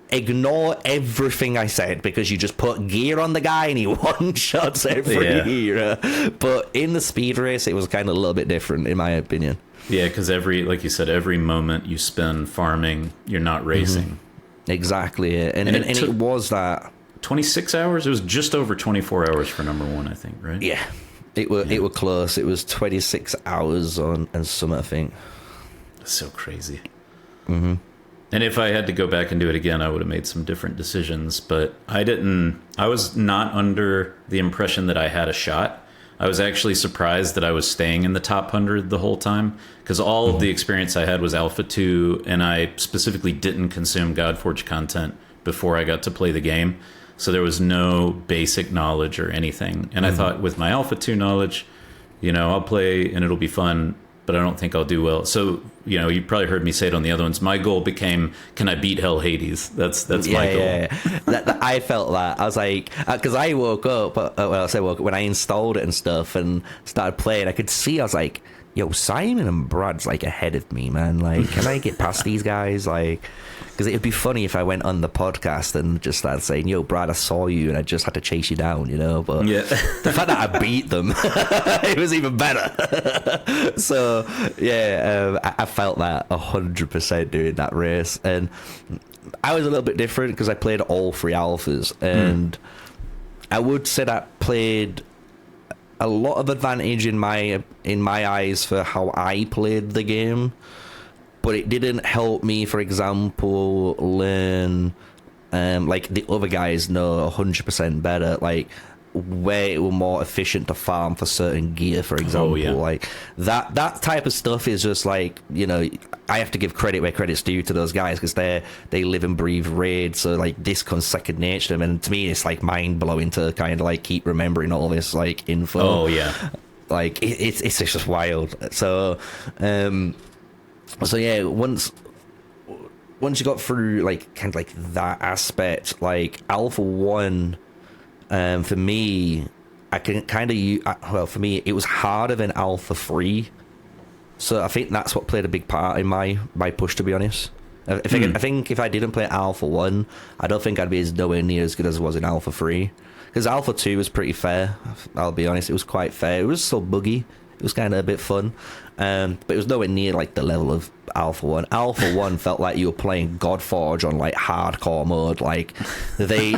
ignore everything I said, because you just put gear on the guy and he one-shots every hero. But in the speed race, it was kind of a little bit different, in my opinion. Yeah, because like you said, every moment you spend farming, you're not racing. Exactly, and it was that. 26 hours? It was just over 24 hours for number 1, I think, right? Yeah. It were close. It was 26 hours on and some, I think. That's so crazy. And if I had to go back and do it again, I would have made some different decisions, but I was not under the impression that I had a shot. I was actually surprised that I was staying in the top 100 the whole time, because all of the experience I had was Alpha 2, and I specifically didn't consume Godforge content before I got to play the game. So there was no basic knowledge or anything. And I thought, with my Alpha 2 knowledge, you know, I'll play and it'll be fun, but I don't think I'll do well. So, you know, you probably heard me say it on the other ones. My goal became, can I beat Hell Hades? That's my goal. Yeah. I felt that. I was like, because I woke up, when I installed it and stuff and started playing, I could see, I was like, yo, Simon and Brad's like ahead of me, man. Like, can I get past these guys? Like, because it'd be funny if I went on the podcast and just started saying, yo, Brad, I saw you and I just had to chase you down, you know? But the fact that I beat them, it was even better. So, yeah, I felt that 100% during that race. And I was a little bit different because I played all 3 alphas. And I would say that I played a lot of advantage in my eyes for how I played the game. But it didn't help me, for example, learn, like the other guys know 100% better, like where it was more efficient to farm for certain gear, for example. Like that type of stuff is just like, you know, I have to give credit where credit's due to those guys, because they live and breathe raid, so like this comes second nature to them, and to me it's like mind-blowing to kind of like keep remembering all this like info. Like it's just wild. So yeah, once you got through like kind of like that aspect, like Alpha 1, for me, I can kind of for me it was harder than Alpha 3, so I think that's what played a big part in my push, to be honest. I think if I didn't play Alpha 1, I don't think I'd be nowhere near as good as I was in Alpha 3, because Alpha 2 was pretty fair. I'll be honest, it was quite fair. It was so buggy. It was kind of a bit fun, but it was nowhere near like the level of Alpha 1. Alpha 1 felt like you were playing Godforge on like hardcore mode. Like they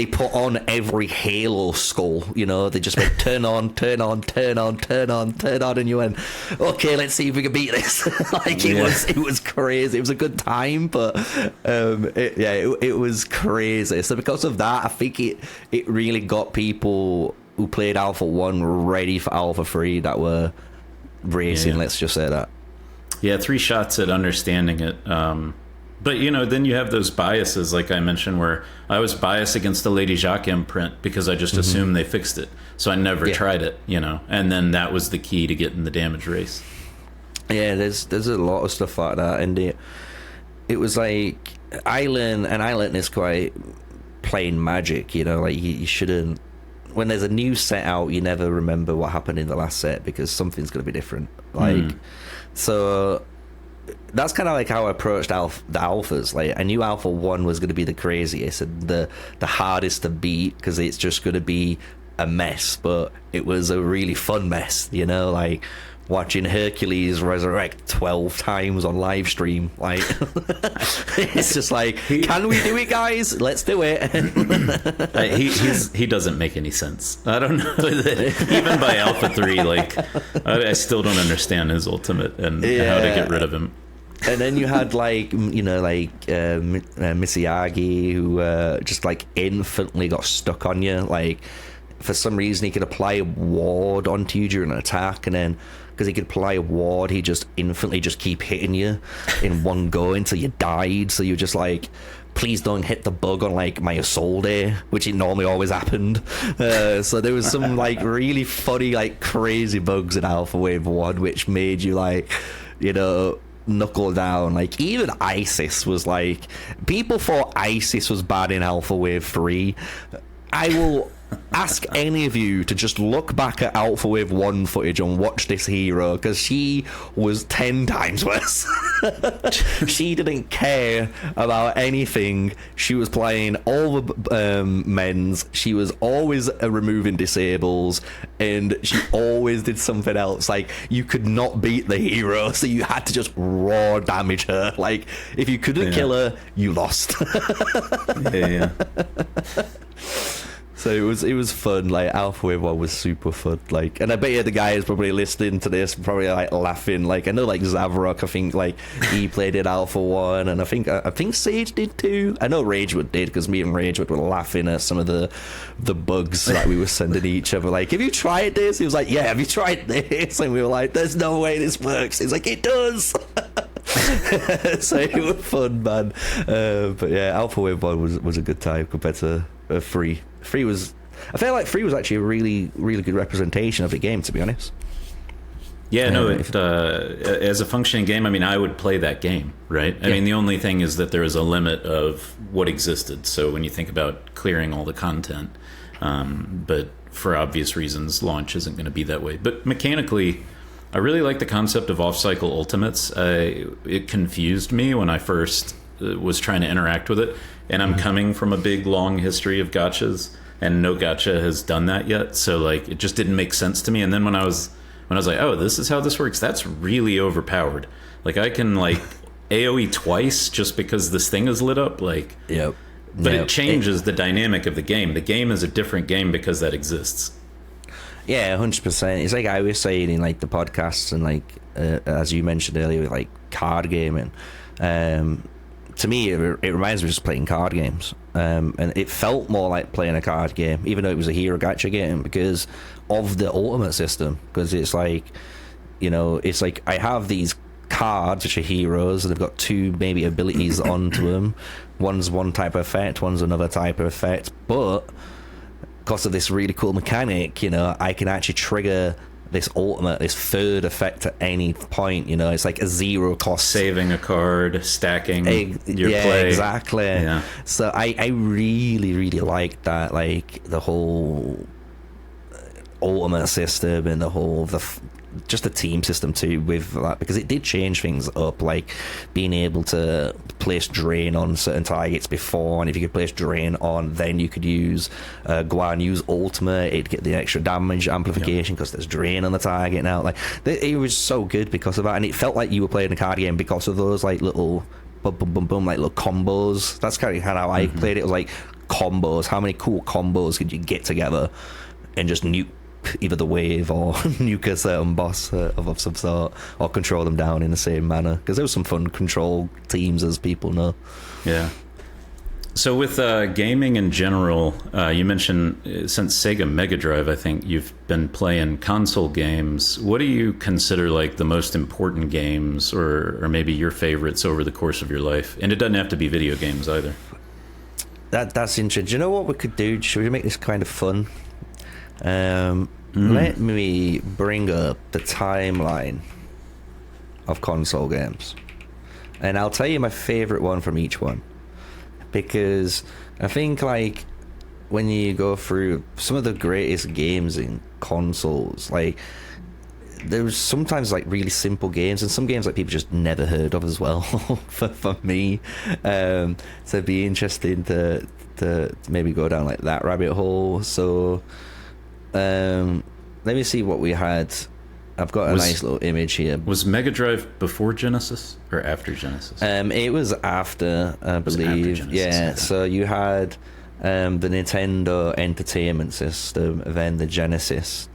put on every Halo skull, you know. They just went turn on, and you went, okay, let's see if we can beat this. Like it was crazy. It was a good time, but it was crazy. So because of that, I think it really got people who played Alpha 1 ready for Alpha 3 that were racing, let's just say that. Yeah, 3 shots at understanding it. But, then you have those biases, like I mentioned, where I was biased against the Lady Jacques imprint because I just assumed they fixed it. So I never tried it, and then that was the key to getting the damage race. Yeah, there's a lot of stuff like that, and it was like, I learned this quite playing Magic, like you shouldn't, when there's a new set out, you never remember what happened in the last set because something's going to be different. Like, so that's kind of like how I approached the alphas. Like, I knew Alpha 1 was going to be the craziest and the hardest to beat because it's just going to be a mess, but it was a really fun mess, like watching Hercules resurrect 12 times on live stream. Like, it's just like, can we do it, guys? Let's do it. He doesn't make any sense. I don't know. Even by Alpha 3, like, I still don't understand his ultimate and how to get rid of him. And then you had MrSneakyy, who just like instantly got stuck on you. Like, for some reason he could apply a ward onto you during an attack, and then because he could apply a ward, he just instantly just keep hitting you in one go until you died. So you're just like, please don't hit the bug on like my assault day, which it normally always happened. So there was some like really funny, like crazy bugs in Alpha Wave 1 which made you like, knuckle down. Like, even Isis was like, people thought Isis was bad in Alpha Wave 3. I will ask any of you to just look back at Alpha Wave 1 footage and watch this hero, because she was 10 times worse. She didn't care about anything. She was playing all the men's. She was always removing disables, and she always did something else. Like, you could not beat the hero, so you had to just raw damage her. Like, if you couldn't kill her, you lost. Yeah. So it was fun. Like, Alpha Wave 1 was super fun. Like, and I bet you the guys probably listening to this probably like laughing. Like, I know like Zavrok, I think like he played it Alpha 1, and I think Sage did too. I know Ragewood did, because me and Ragewood were laughing at some of the bugs that we were sending each other. Like, have you tried this? He was like, yeah, have you tried this? And we were like, there's no way this works. He's like, it does. So it was fun, man. But yeah, Alpha Wave 1 was a good time compared to 3. 3 was, I feel like 3 was actually a really, really good representation of the game, to be honest. Yeah, no, as a functioning game, I mean, I would play that game, right? I mean, the only thing is that there is a limit of what existed. So when you think about clearing all the content, but for obvious reasons, launch isn't going to be that way. But mechanically, I really like the concept of off-cycle ultimates. It confused me when I first was trying to interact with it. And I'm coming from a big, long history of gachas, and no gacha has done that yet. So, like, it just didn't make sense to me. And then when I was like, oh, this is how this works, that's really overpowered. Like, I can, like, AoE twice just because this thing is lit up. Like, yep. But it changes the dynamic of the game. The game is a different game because that exists. Yeah, 100%. It's like I was saying in, like, the podcasts and, like, as you mentioned earlier, with, like, card gaming. To me, it reminds me of just playing card games. And it felt more like playing a card game, even though it was a hero gacha game, because of the ultimate system. Because it's like, it's like I have these cards, which are heroes, and they've got 2 maybe abilities onto them. One's one type of effect, one's another type of effect. But because of this really cool mechanic, I can actually trigger this ultimate, this third effect at any point. It's like a 0 cost, saving a card, stacking your play. Exactly. Yeah. So I really, really like that, like the whole ultimate system and the whole just the team system too with that, because it did change things up, like being able to place drain on certain targets before, and if you could place drain on, then you could use go out and use ultimate, it'd get the extra damage amplification because there's drain on the target now. Like, it was so good because of that, and it felt like you were playing a card game because of those like little boom boom boom boom, like little combos. That's kind of how I played it. It was like combos. How many cool combos could you get together and just nuke either the wave or nuke a certain boss of some sort, or control them down in the same manner, because there was some fun control teams, as people know. Yeah. So with gaming in general, you mentioned since Sega Mega Drive, I think you've been playing console games. What do you consider like the most important games, or maybe your favorites over the course of your life? And it doesn't have to be video games either. That's interesting. Do you know what we could do? Should we make this kind of fun? Let me bring up the timeline of console games, and I'll tell you my favorite one from each one. Because I think, like, when you go through some of the greatest games in consoles, like, there's sometimes, like, really simple games, and some games, like, people just never heard of as well, for me. So it'd be interesting to maybe go down, like, that rabbit hole. So, let me see what we had. I've got a nice little image here. Was Mega Drive before Genesis or after Genesis? It was after, I believe. After Genesis, okay. So you had the Nintendo Entertainment System, and then the Genesis,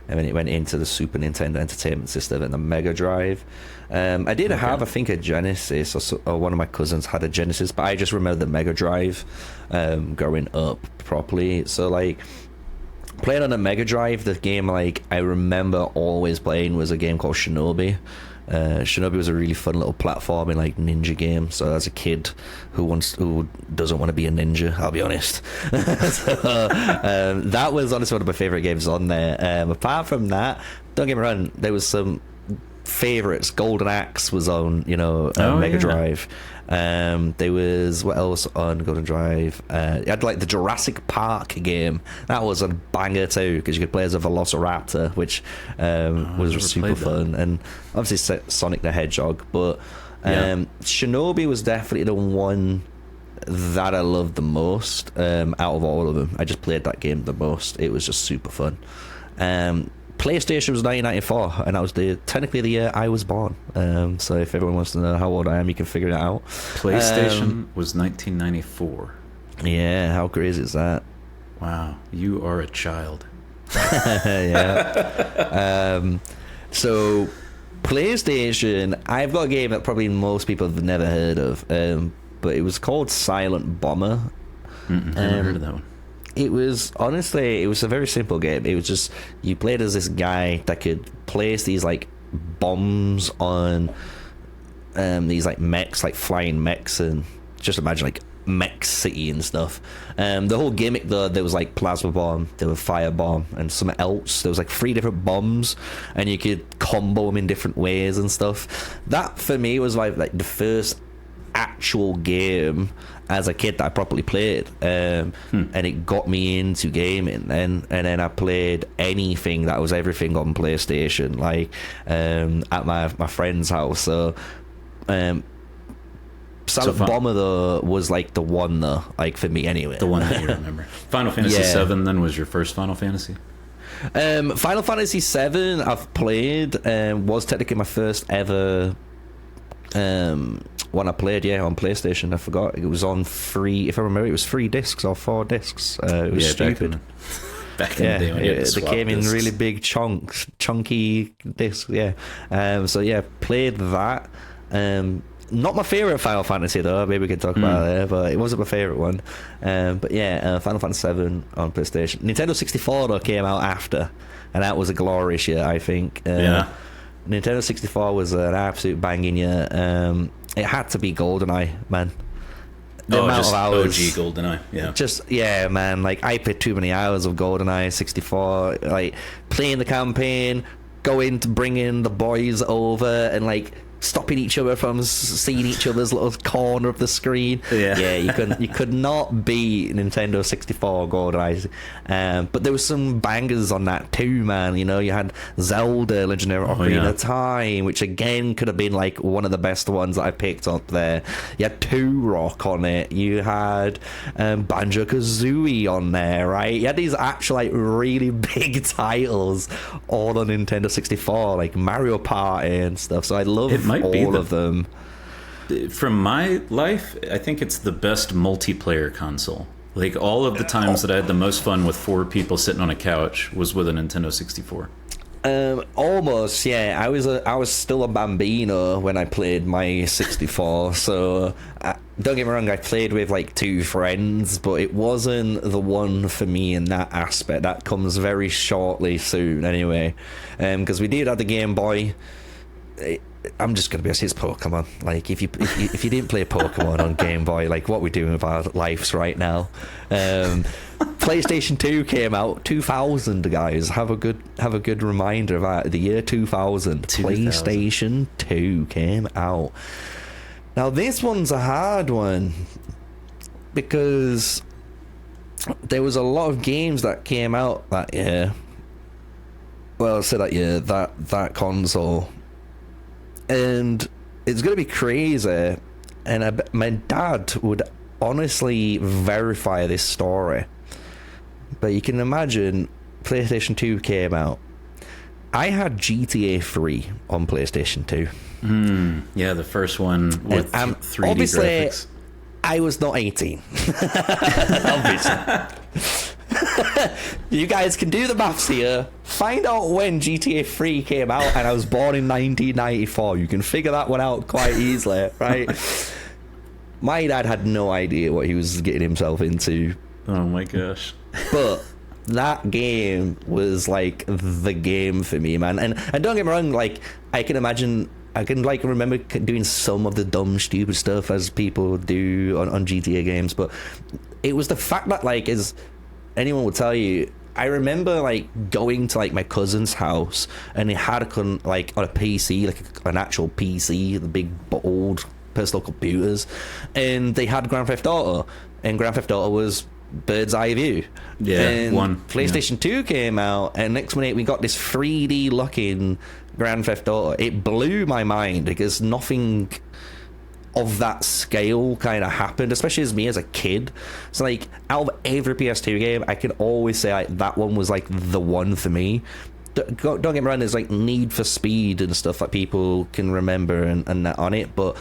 and then it went into the Super Nintendo Entertainment System and the Mega Drive. I did have, I think, a Genesis, or one of my cousins had a Genesis, but I just remember the Mega Drive growing up properly. So, like, playing on a Mega Drive, the game, like, I remember always playing was a game called Shinobi. Shinobi was a really fun little platforming, like, ninja game. So as a kid who doesn't want to be a ninja, I'll be honest. That was honestly one of my favorite games on there. Apart from that, don't get me wrong, there was some favorites. Golden Axe was on, Mega Drive. There was, what else on Golden Drive? You had, like, the Jurassic Park game. That was a banger too, because you could play as a Velociraptor, which was super fun. And obviously Sonic the Hedgehog. But Shinobi was definitely the one that I loved the most out of all of them. I just played that game the most. It was just super fun. PlayStation was 1994, and that was technically the year I was born. So if everyone wants to know how old I am, you can figure it out. PlayStation was 1994. Yeah, how crazy is that? Wow, you are a child. Yeah. So PlayStation, I've got a game that probably most people have never heard of, but it was called Silent Bomber. Never heard of that one. It was a very simple game. It was just, you played as this guy that could place these, like, bombs on these, like, mechs, like flying mechs, and just imagine, like, mech city and stuff. The whole gimmick, though, there was, like, plasma bomb, there was fire bomb, and something else. There was, like, 3 different bombs, and you could combo them in different ways and stuff. That for me was like the first actual game as a kid that I properly played, and it got me into gaming. And then I played anything that was everything on PlayStation, like at my friend's house. So Silent Bomber, though, was like the one, though, like, for me anyway. The one that you remember. Final Fantasy VII then was your first Final Fantasy? Final Fantasy VII I've played, was technically my first ever one I played, on PlayStation. I forgot. It was on 3, if I remember, it was 3 discs or 4 discs. It was stupid. Back in the day when you had to they came discs. in really big chunky discs, So played that. Not my favourite Final Fantasy, though. Maybe we can talk about it, but it wasn't my favourite one. Final Fantasy VII on PlayStation. Nintendo 64, though, came out after, and that was a glorious year, I think. Nintendo 64 was an absolute banging year. It had to be GoldenEye, man. The amount of hours, OG GoldenEye, man. Like, I played too many hours of GoldenEye 64. Like, playing the campaign, going to bring in the boys over, and, like, stopping each other from seeing each other's little corner of the screen. You could not beat Nintendo 64 GoldenEye. But there was some bangers on that too, man. You had Zelda Legendary Ocarina of Time, which again could have been like one of the best ones that I picked up there. You had Turok on it. You had Banjo-Kazooie on there, right? You had these actual, like, really big titles all on Nintendo 64, like Mario Party and stuff. So I love all of them. From my life, I think it's the best multiplayer console. Like, all of the times that I had the most fun with 4 people sitting on a couch was with a Nintendo 64. Almost, yeah. I was still a bambino when I played my 64, so don't get me wrong, I played with like 2 friends, but it wasn't the one for me in that aspect. That comes very shortly soon anyway, because we did have the Game Boy. I'm just gonna be honest, it's Pokemon. Like, if you didn't play Pokemon on Game Boy, like, what are we doing with our lives right now? PlayStation 2 came out 2000, guys. Have a good reminder of that. The year 2000. PlayStation 2 came out. Now this one's a hard one because there was a lot of games that came out that year. Well, I said that year, that console. And it's going to be crazy, and my dad would honestly verify this story. But you can imagine, PlayStation 2 came out. I had GTA 3 on PlayStation 2. Yeah, the first one with 3D obviously, graphics. I was not 18. Obviously. You guys can do the maths here. Find out when GTA 3 came out, and I was born in 1994. You can figure that one out quite easily, right? My dad had no idea what he was getting himself into. Oh my gosh. But that game was like the game for me, man. And don't get me wrong, like, I can like remember doing some of the dumb, stupid stuff as people do on GTA games, but it was the fact that, like, as anyone will tell you, I remember like going to like my cousin's house, and he had like on a PC, like an actual PC, the big old personal computers, and they had Grand Theft Auto, and Grand Theft Auto was bird's eye view. Yeah, and one. PlayStation 2 came out, and next minute we got this 3D looking Grand Theft Auto. It blew my mind because nothing of that scale kind of happened, especially as me as a kid. So like, out of every PS2 game, I can always say like that one was like the one for me. Don't get me wrong, there's like Need for Speed and stuff that people can remember and that on it, but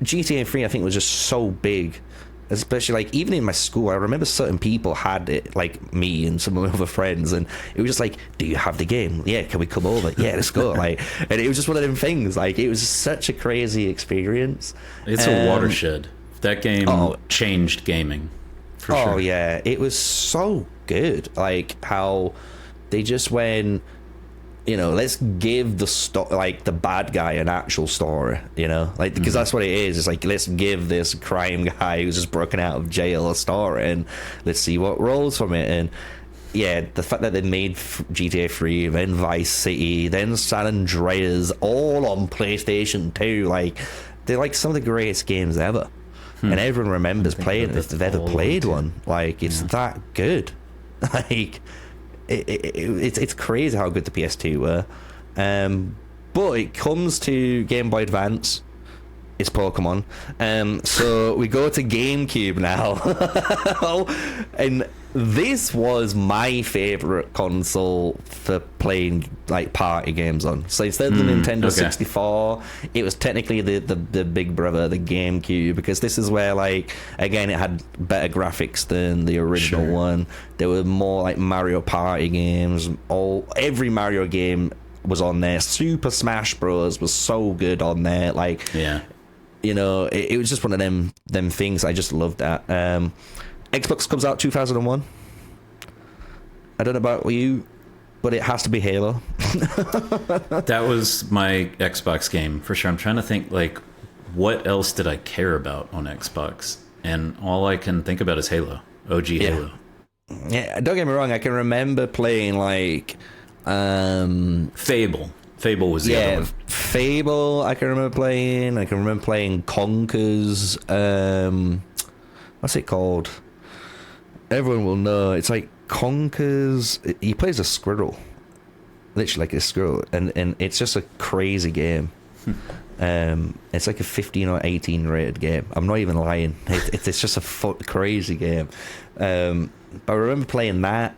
GTA 3 I think was just so big, especially like even in my school. I remember certain people had it, like me and some of my other friends, and it was just like, do you have the game? Yeah, can we come over? Yeah, let's go. Like, and it was just one of them things. Like, it was such a crazy experience. It's a watershed. That game changed gaming for sure. Oh yeah, it was so good. Like how they just went, you know, let's give the bad guy an actual story, you know, like, because that's what it is. It's like, let's give this crime guy who's just broken out of jail a story, and let's see what rolls from it. And yeah, the fact that they made GTA 3, then Vice City, then San Andreas, all on PlayStation 2, like, they're like some of the greatest games ever. And everyone remembers playing it if they've ever played one. Like, it's that good. Like, it's crazy how good the PS2 were. But it comes to Game Boy Advance, it's Pokemon. So we go to GameCube now. And this was my favorite console for playing like party games on. So instead of the Nintendo 64, it was technically the big brother, the GameCube, because this is where, like, again, it had better graphics than the original one. There were more like Mario Party games. Every Mario game was on there. Super Smash Bros was so good on there. Like, you know, it was just one of them things. I just loved that. Xbox comes out 2001. I don't know about you, but it has to be Halo. That was my Xbox game for sure. I'm trying to think, like, what else did I care about on Xbox? And all I can think about is Halo. OG Halo. Yeah, don't get me wrong, I can remember playing like Fable. Fable was the other one. Fable I can remember playing. I can remember playing Conker's what's it called? Everyone will know. It's like Conker's. He plays a squirrel, literally like a squirrel, and it's just a crazy game. It's like a 15 or 18 rated game. I'm not even lying. It's just a crazy game. But I remember playing that,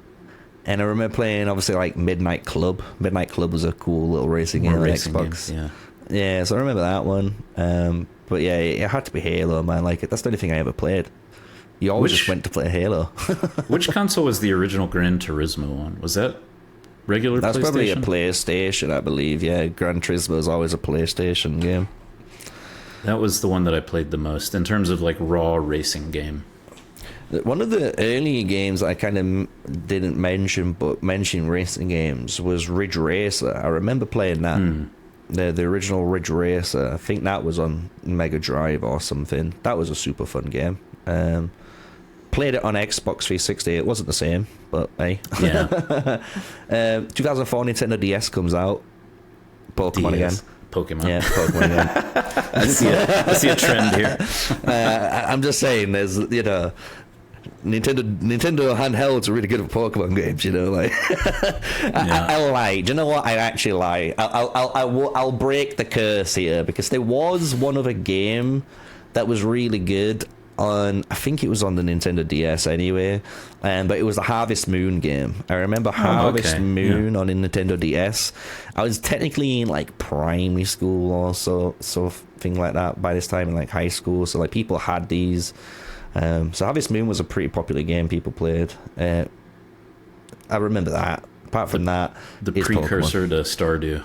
and I remember playing obviously like Midnight Club. Midnight Club was a cool little racing game on Xbox. Yeah, so I remember that one. But yeah, it had to be Halo, man. Like, that's the only thing I ever played. You always just went to play Halo. Which console was the original Gran Turismo on? Was that regular That's PlayStation? Probably a PlayStation, I believe. Yeah, Gran Turismo is always a PlayStation game. That was the one that I played the most in terms of like raw racing game. One of the earlier games I kind of didn't mention, but mentioning racing games, was Ridge Racer. I remember playing that. The original Ridge Racer. I think that was on Mega Drive or something. That was a super fun game. Played it on Xbox 360. It wasn't the same, but hey. Yeah. 2004 Nintendo DS comes out. Pokemon again. Pokemon. Yeah, Pokemon again. I see a trend here. I'm just saying, there's, you know, Nintendo handhelds are really good at Pokemon games, you know, like. I'll lie. Do you know what? I actually lie. I'll break the curse here, because there was one other game that was really good on, I think it was on the Nintendo DS anyway, but it was the Harvest Moon game. I remember Harvest Moon on the Nintendo DS. I was technically in like primary school or so thing like that by this time, in like high school, so like people had these. So Harvest Moon was a pretty popular game people played. I remember that. Apart from that, the precursor to Stardew.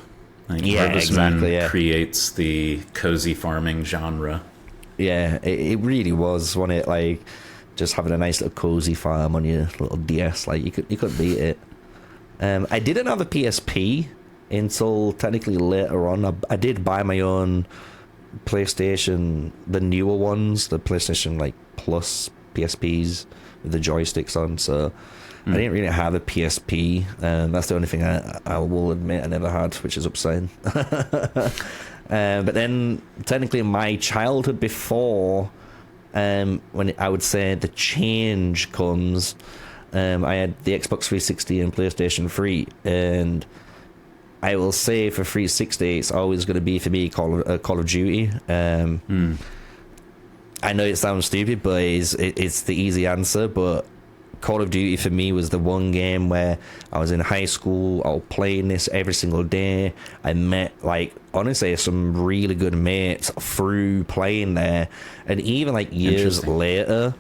Like Harvest Moon creates the cozy farming genre. Yeah, it really was, wasn't it? Like, just having a nice little cozy farm on your little DS, like, you couldn't beat it. I didn't have a PSP until technically later on. I did buy my own PlayStation, the newer ones, the PlayStation like Plus PSPs with the joysticks on, so I didn't really have a PSP. That's the only thing I will admit I never had, which is upsetting. But then technically my childhood before, when I would say the change comes, I had the Xbox 360 and PlayStation 3, and I will say for 360 it's always going to be for me Call of Duty. I know it sounds stupid, but it's the easy answer. But Call of Duty for me was the one game where I was in high school, I was playing this every single day. I met, like, honestly, some really good mates through playing there. And even like years later,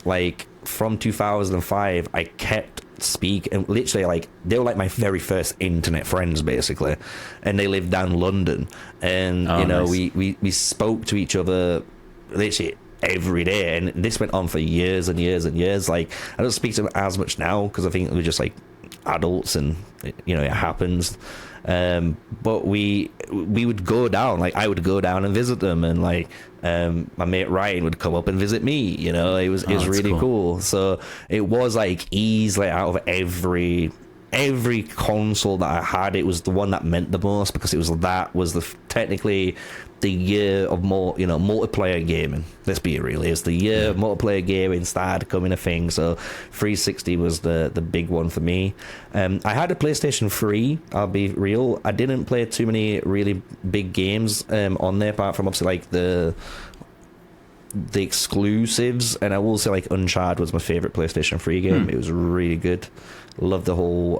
like from 2005, I kept speaking, literally, like, they were like my very first internet friends basically, and they lived down London, and you know, nice. we spoke to each other literally every day, and this went on for years and years and years. Like, I don't speak to them as much now because I think we're just like adults, and you know, it happens. But we would go down, like I would go down and visit them, and like my mate Ryan would come up and visit me, you know. It was really cool. So it was like easily out of every console that I had, it was the one that meant the most, because it was technically the year of more, you know, multiplayer gaming. Let's be real, it's the year of multiplayer gaming started becoming a thing. So 360 was the big one for me. I had a PlayStation 3, I'll be real. I didn't play too many really big games on there, apart from obviously like the exclusives, and I will say like Uncharted was my favorite PlayStation 3 game. It was really good. Loved the whole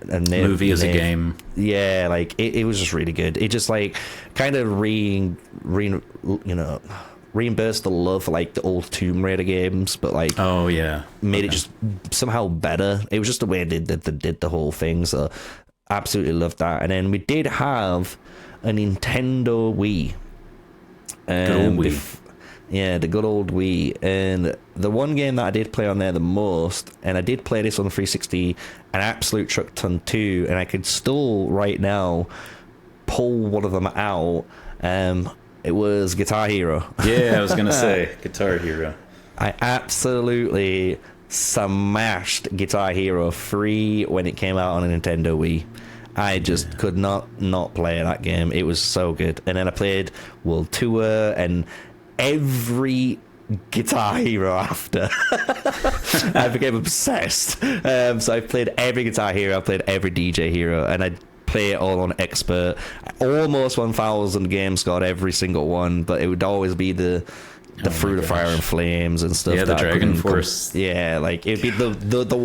movie as a game. Yeah, like it was just really good. It just like kind of reimbursed the love for like the old Tomb Raider games, but like made it just somehow better. It was just the way they did the whole thing. So absolutely loved that. And then we did have a Nintendo Wii. Good old Wii. Yeah, the good old Wii. And the one game that I did play on there the most, and I did play this on the 360 an absolute truck ton too, and I could still right now pull one of them out. It was Guitar Hero. Yeah, I was gonna say Guitar Hero. I absolutely smashed Guitar Hero 3 when it came out on a Nintendo Wii. I just could not play that game. It was so good. And then I played World Tour and every Guitar Hero after. I became obsessed. So I played every Guitar Hero, I played every DJ Hero, and I play it all on Expert. Almost 1,000 games scored every single one, but it would always be the Through the Fire and Flames and stuff. Yeah, the Dragon Force. Yeah, like it'd be the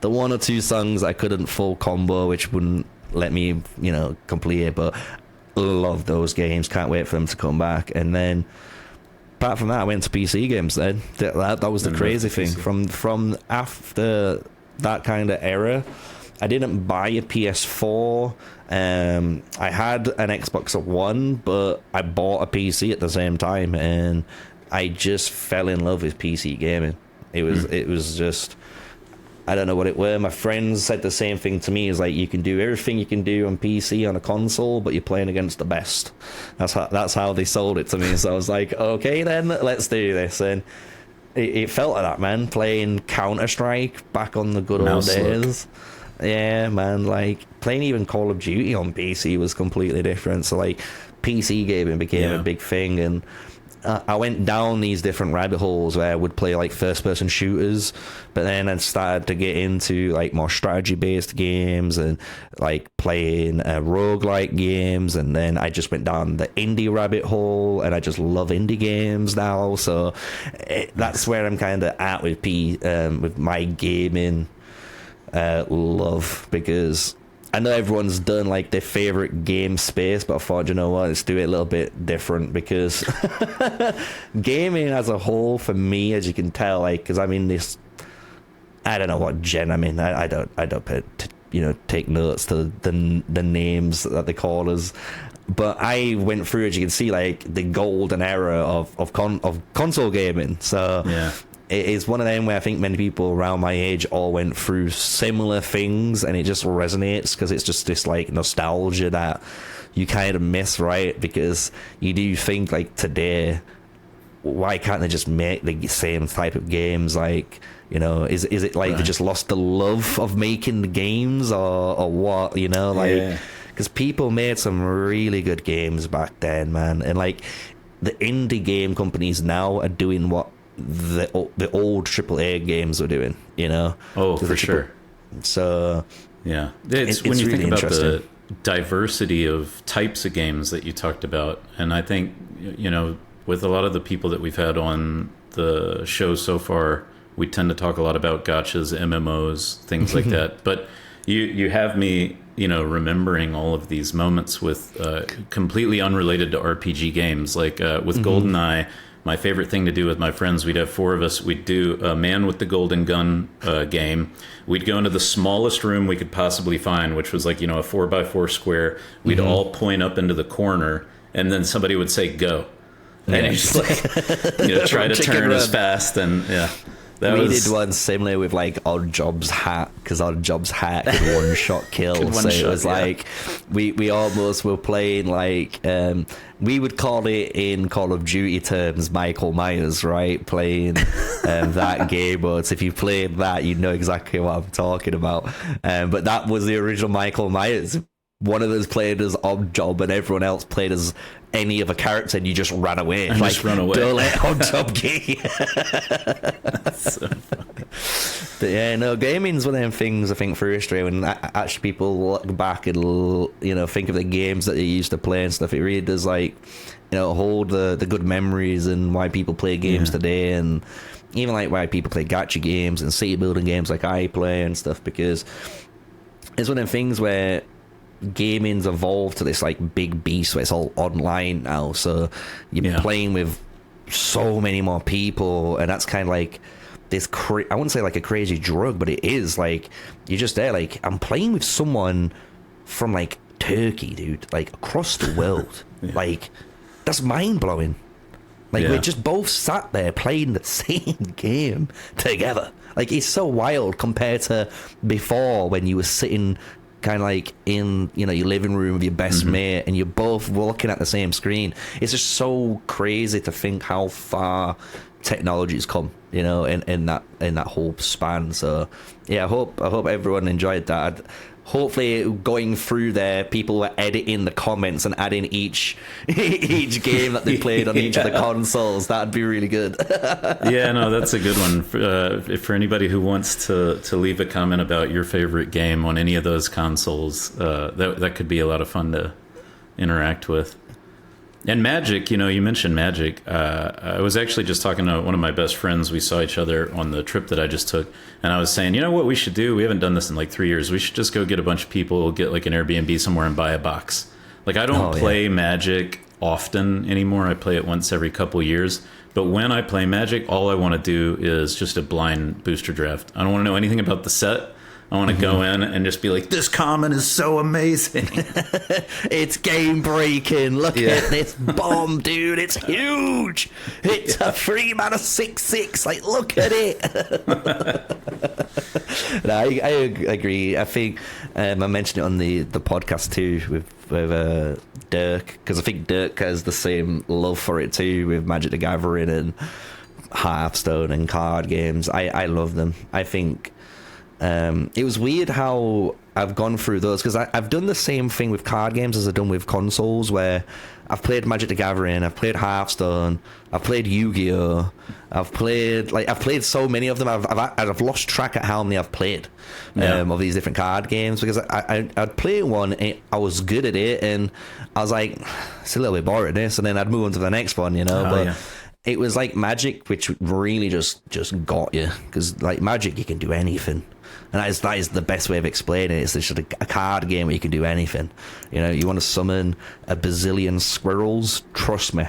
one or two songs I couldn't full combo, which wouldn't let me, you know, complete it. But love those games. Can't wait for them to come back. And then apart from that, I went to PC games. Then that was the crazy thing. From after that kind of era, I didn't buy a PS4. I had an Xbox One, but I bought a PC at the same time, and I just fell in love with PC gaming. It was just, I don't know what it were. My friends said the same thing to me. Is like, you can do everything you can do on PC on a console, but you're playing against the best. That's how they sold it to me. So I was like, okay, then let's do this. And it felt like that, man. Playing Counter-Strike back on the good old days. Yeah, man. Like playing even Call of Duty on PC was completely different. So like PC gaming became a big thing, and I went down these different rabbit holes where I would play like first-person shooters, but then I started to get into like more strategy-based games and like playing roguelike games, and then I just went down the indie rabbit hole, and I just love indie games now. So that's where I'm kind of at with my gaming love, because I know everyone's done like their favorite game space, but I thought, you know what, let's do it a little bit different, because gaming as a whole, for me, as you can tell, like, because I'm in this, I don't know what gen I'm in. I don't take notes to the names that they call us, but I went through, as you can see, like the golden era of console gaming. So yeah. It is one of them where I think many people around my age all went through similar things, and it just resonates because it's just this like nostalgia that you kind of miss, right? Because you do think like today, why can't they just make the same type of games? Like, you know, is it like they just lost the love of making the games, or what? You know, like, because people made some really good games back then, man, and like the indie game companies now are doing what the old AAA games were doing, you know. Oh, for sure. So yeah, it's when you really think about the diversity of types of games that you talked about, and I think, you know, with a lot of the people that we've had on the show so far, we tend to talk a lot about gachas, MMOs, things like that. But you have me, you know, remembering all of these moments with completely unrelated to RPG games, like with GoldenEye. My favorite thing to do with my friends, we'd have four of us. We'd do a Man with the Golden Gun game. We'd go into the smallest room we could possibly find, which was like, you know, a 4x4 square. We'd all point up into the corner, and then somebody would say, go. And you just like, you know, try to turn as fast. And we did one similar with like Odd Job's hat, because Odd Job's hat could one-shot kill. So it was like we almost were playing like we would call it in Call of Duty terms Michael Myers, right? Playing that game mode. So if you played that, you know exactly what I'm talking about. But that was the original Michael Myers. One of us played as Odd Job, and everyone else played as any other character, and you just ran away. And like, just run away. Don't let Odd Job get you. That's so funny. But yeah, no, gaming's one of them things, I think, for history, when actually people look back and, you know, think of the games that they used to play and stuff. It really does, like, you know, hold the good memories and why people play games today, and even like why people play gacha games and city building games like I play and stuff, because it's one of them things where gaming's evolved to this like big beast where it's all online now, so you're playing with so many more people, and that's kind of like this I wouldn't say like a crazy drug, but it is like you're just there like, I'm playing with someone from like Turkey, dude, like across the world. Like, that's mind-blowing. Like, we're just both sat there playing the same game together. Like, it's so wild compared to before, when you were sitting kind of like in, you know, your living room with your best mate, and you're both looking at the same screen. It's just so crazy to think how far technology's come, you know, in that whole span. So yeah, I hope everyone enjoyed that. Hopefully, going through there, people were editing the comments and adding each game that they played on each of the consoles. That'd be really good. Yeah, no, that's a good one. For anybody who wants to leave a comment about your favorite game on any of those consoles, that could be a lot of fun to interact with. And Magic, you know, you mentioned Magic. I was actually just talking to one of my best friends. We saw each other on the trip that I just took. And I was saying, you know what we should do? We haven't done this in like 3 years. We should just go get a bunch of people, get like an Airbnb somewhere and buy a box. Like, I don't play Magic often anymore. I play it once every couple years. But when I play Magic, all I want to do is just a blind booster draft. I don't want to know anything about the set. I want to go in and just be like, this common is so amazing. It's game breaking. Look at this bomb, dude. It's huge. It's a 3-mana 6/6. Like, look at it. No, I agree. I think I mentioned it on the podcast too with Dirk, because I think Dirk has the same love for it too with Magic the Gathering and Hearthstone and card games. I love them. I think it was weird how I've gone through those, because I've done the same thing with card games as I've done with consoles, where I've played Magic the Gathering, I've played Hearthstone, I've played Yu-Gi-Oh, I've played so many of them. I've lost track at how many I've played of these different card games, because I'd play one and I was good at it and I was like, it's a little bit boring this, and then I'd move on to the next one, but it was like Magic, which really just got you, because like Magic, you can do anything. And that is the best way of explaining it. It's just a card game where you can do anything. You want to summon a bazillion squirrels? Trust me,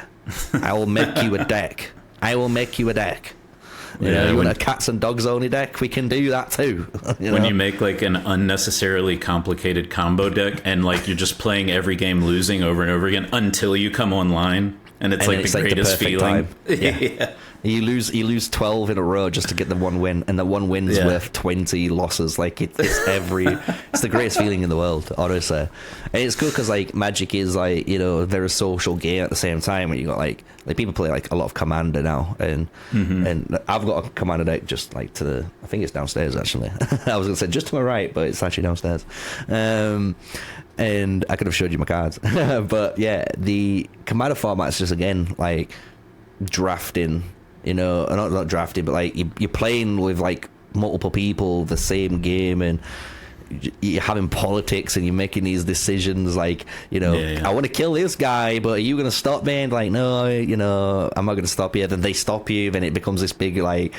I will make you a deck. You want a cats and dogs only deck? We can do that too. When you make like an unnecessarily complicated combo deck, and like you're just playing every game losing over and over again until you come online, and it's like the greatest feeling. Yeah. You lose 12 in a row just to get the one win, and the one win is worth 20 losses. Like it's the greatest feeling in the world, honestly. And it's cool because like Magic is like a very social game at the same time, where you got like people play like a lot of Commander now, and I've got a Commander deck just like I think it's downstairs actually. I was gonna say just to my right, but it's actually downstairs. And I could have showed you my cards, but yeah, the Commander format is just again like drafting. Not drafting, but like you're playing with like multiple people the same game, and you're having politics, and you're making these decisions like I want to kill this guy, but are you gonna stop me? And like, no, I'm not gonna stop you. Then they stop you, then it becomes this big like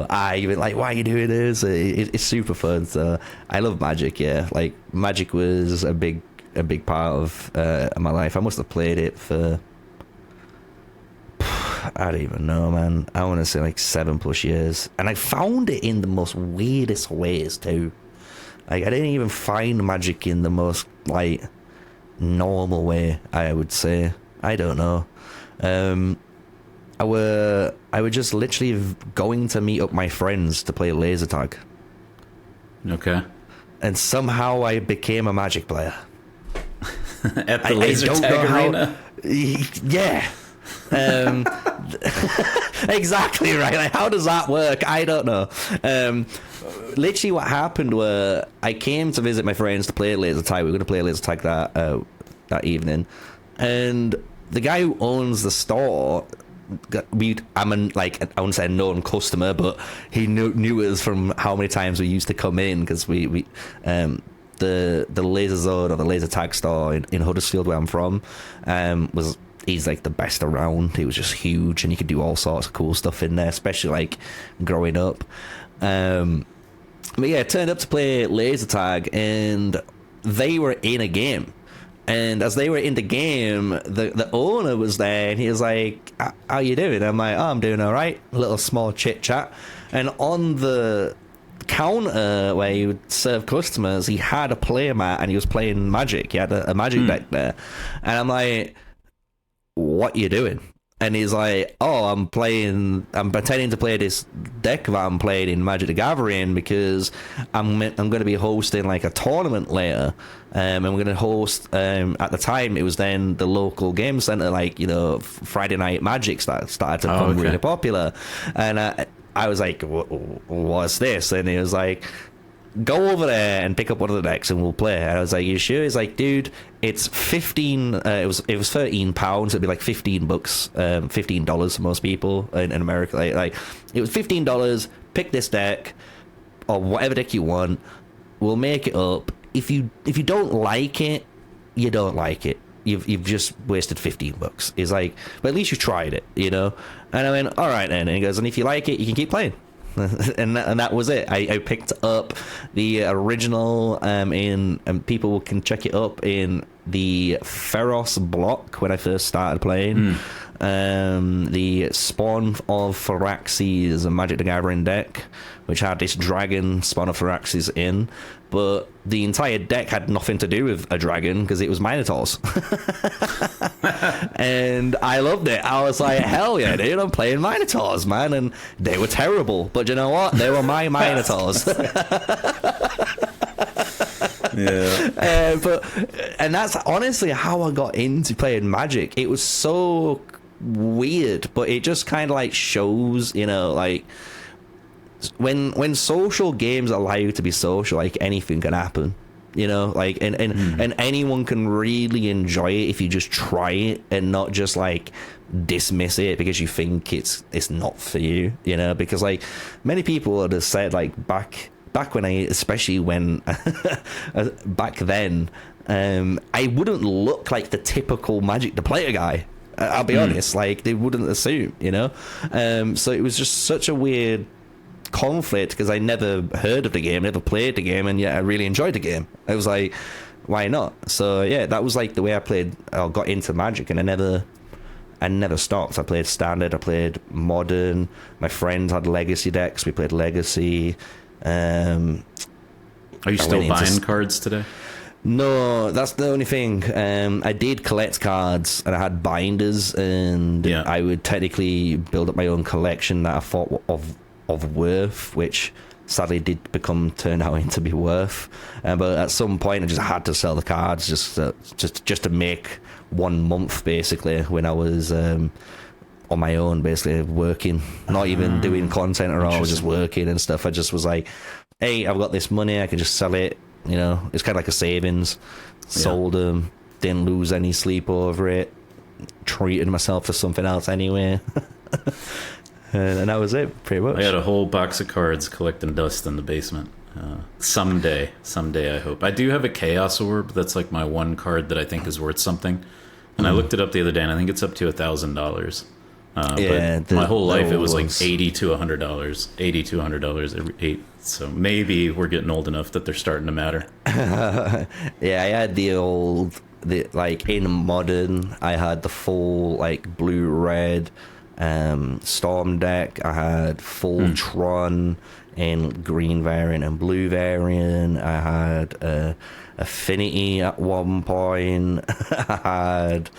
argument, like, why are you doing this? It's super fun. So I love Magic. Like Magic was a big part of my life. I must have played it for, I don't even know, man. I want to say like 7+ years. And I found it in the most weirdest ways too. Like I didn't even find Magic in the most like normal way, I would say. I don't know. I were just literally going to meet up my friends to play laser tag. Okay. And somehow I became a Magic player. At the laser tag arena? Yeah. Exactly right. Like, how does that work? I don't know. Literally what happened was I came to visit my friends to play laser tag. We were going to play laser tag that evening, and the guy who owns the store, I wouldn't say a known customer, but he knew us from how many times we used to come in, because the laser zone, or the laser tag store in Huddersfield, where I'm from, he's like the best around. He was just huge, and you could do all sorts of cool stuff in there, especially like growing up. But yeah, I turned up to play laser tag, and they were in a game. And as they were in the game, the owner was there, and he was like, how you doing? I'm like, I'm doing all right. A little small chit chat. And on the counter where he would serve customers, he had a player mat, and he was playing Magic. He had a Magic deck there. And I'm like, what you doing? And he's like, I'm pretending to play this deck that I'm playing in Magic the Gathering, because I'm going to be hosting like a tournament later, and we're going to host, at the time it was then the local game center, like Friday Night Magic started to become really popular. And I was like, what's this? And he was like, go over there and pick up one of the decks and we'll play. And I was like, you sure? He's like, dude, it's 15, it was £13. It'd be like $15, $15 for most people in America. Like it was $15. Pick this deck or whatever deck you want. We'll make it up. If you don't like it, you don't like it. You've just wasted $15. He's like, but at least you tried it, And I went, all right then. And he goes, and if you like it, you can keep playing. and that was it. I picked up the original and people can check it up in the Feroz block when I first started playing. The Spawn of Firaxis Magic the Gathering deck, which had this dragon Spawn of Firaxis in, but the entire deck had nothing to do with a dragon because it was Minotaurs. And I loved it. I was like, hell yeah, dude, I'm playing Minotaurs, man. And they were terrible, but you know what? They were my Minotaurs. Yeah. And that's honestly how I got into playing Magic. It was so weird, but it just kind of like shows, you know, like when social games allow you to be social, like anything can happen, you know, like and anyone can really enjoy it if you just try it and not just like dismiss it because you think it's not for you, you know, because like many people would have said like back when especially when back then, I wouldn't look like the typical Magic the Player guy. I'll be honest, like they wouldn't assume, you know. So it was just such a weird conflict because I never heard of the game, never played the game, and yet I really enjoyed the game. I was like, why not? So yeah, that was like the way I got into Magic, and I never stopped. I played Standard, I played Modern. My friends had Legacy decks. We played Legacy. Are you still buying cards today? No, that's the only thing. I did collect cards, and I had binders, and I would technically build up my own collection that I thought of worth, which sadly did turn out into be worth. But at some point, I just had to sell the cards just to make 1 month basically when I was on my own, basically working, not even doing content or all, just working and stuff. I just was like, hey, I've got this money, I can just sell it. You know, it's kind of like a savings. Sold them, didn't lose any sleep over it. Treated myself to something else anyway. And that was it, pretty much. I had a whole box of cards collecting dust in the basement. Someday, I hope. I do have a Chaos Orb. That's like my one card that I think is worth something. And I looked it up the other day, and I think it's up to $1,000. But my whole life it was like $80 to $100 every 8. So maybe we're getting old enough that they're starting to matter. Yeah, I had like in Modern, I had the full like blue-red Storm deck. I had full Tron in green variant and blue variant. I had Affinity at one point. I had...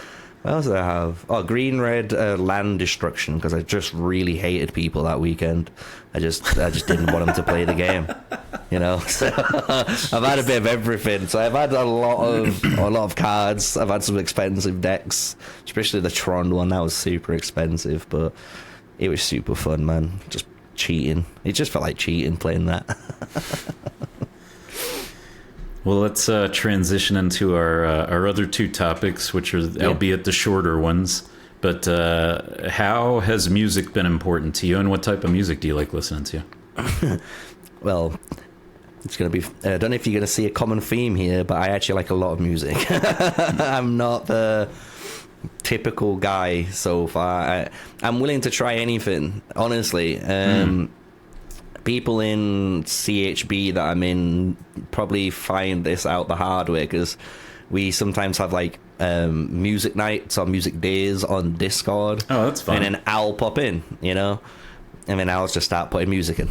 What else did I have? Oh, green red land destruction, because I just really hated people that weekend. I just didn't want them to play the game, you know. So I've had a bit of everything. So I've had a lot of cards. I've had some expensive decks, especially the Tron one. That was super expensive, but it was super fun, man. Just cheating. It just felt like cheating playing that. Well, let's transition into our other two topics, which are, albeit the shorter ones. But how has music been important to you, and what type of music do you like listening to? Well, it's going to be... I don't know if you're going to see a common theme here, but I actually like a lot of music. I'm not the typical guy so far. I'm willing to try anything, honestly. People in CHB that I'm in probably find this out the hard way, because we sometimes have like music nights or music days on Discord. Oh, that's fun. And then I'll pop in, you know, and then I'll just start putting music in.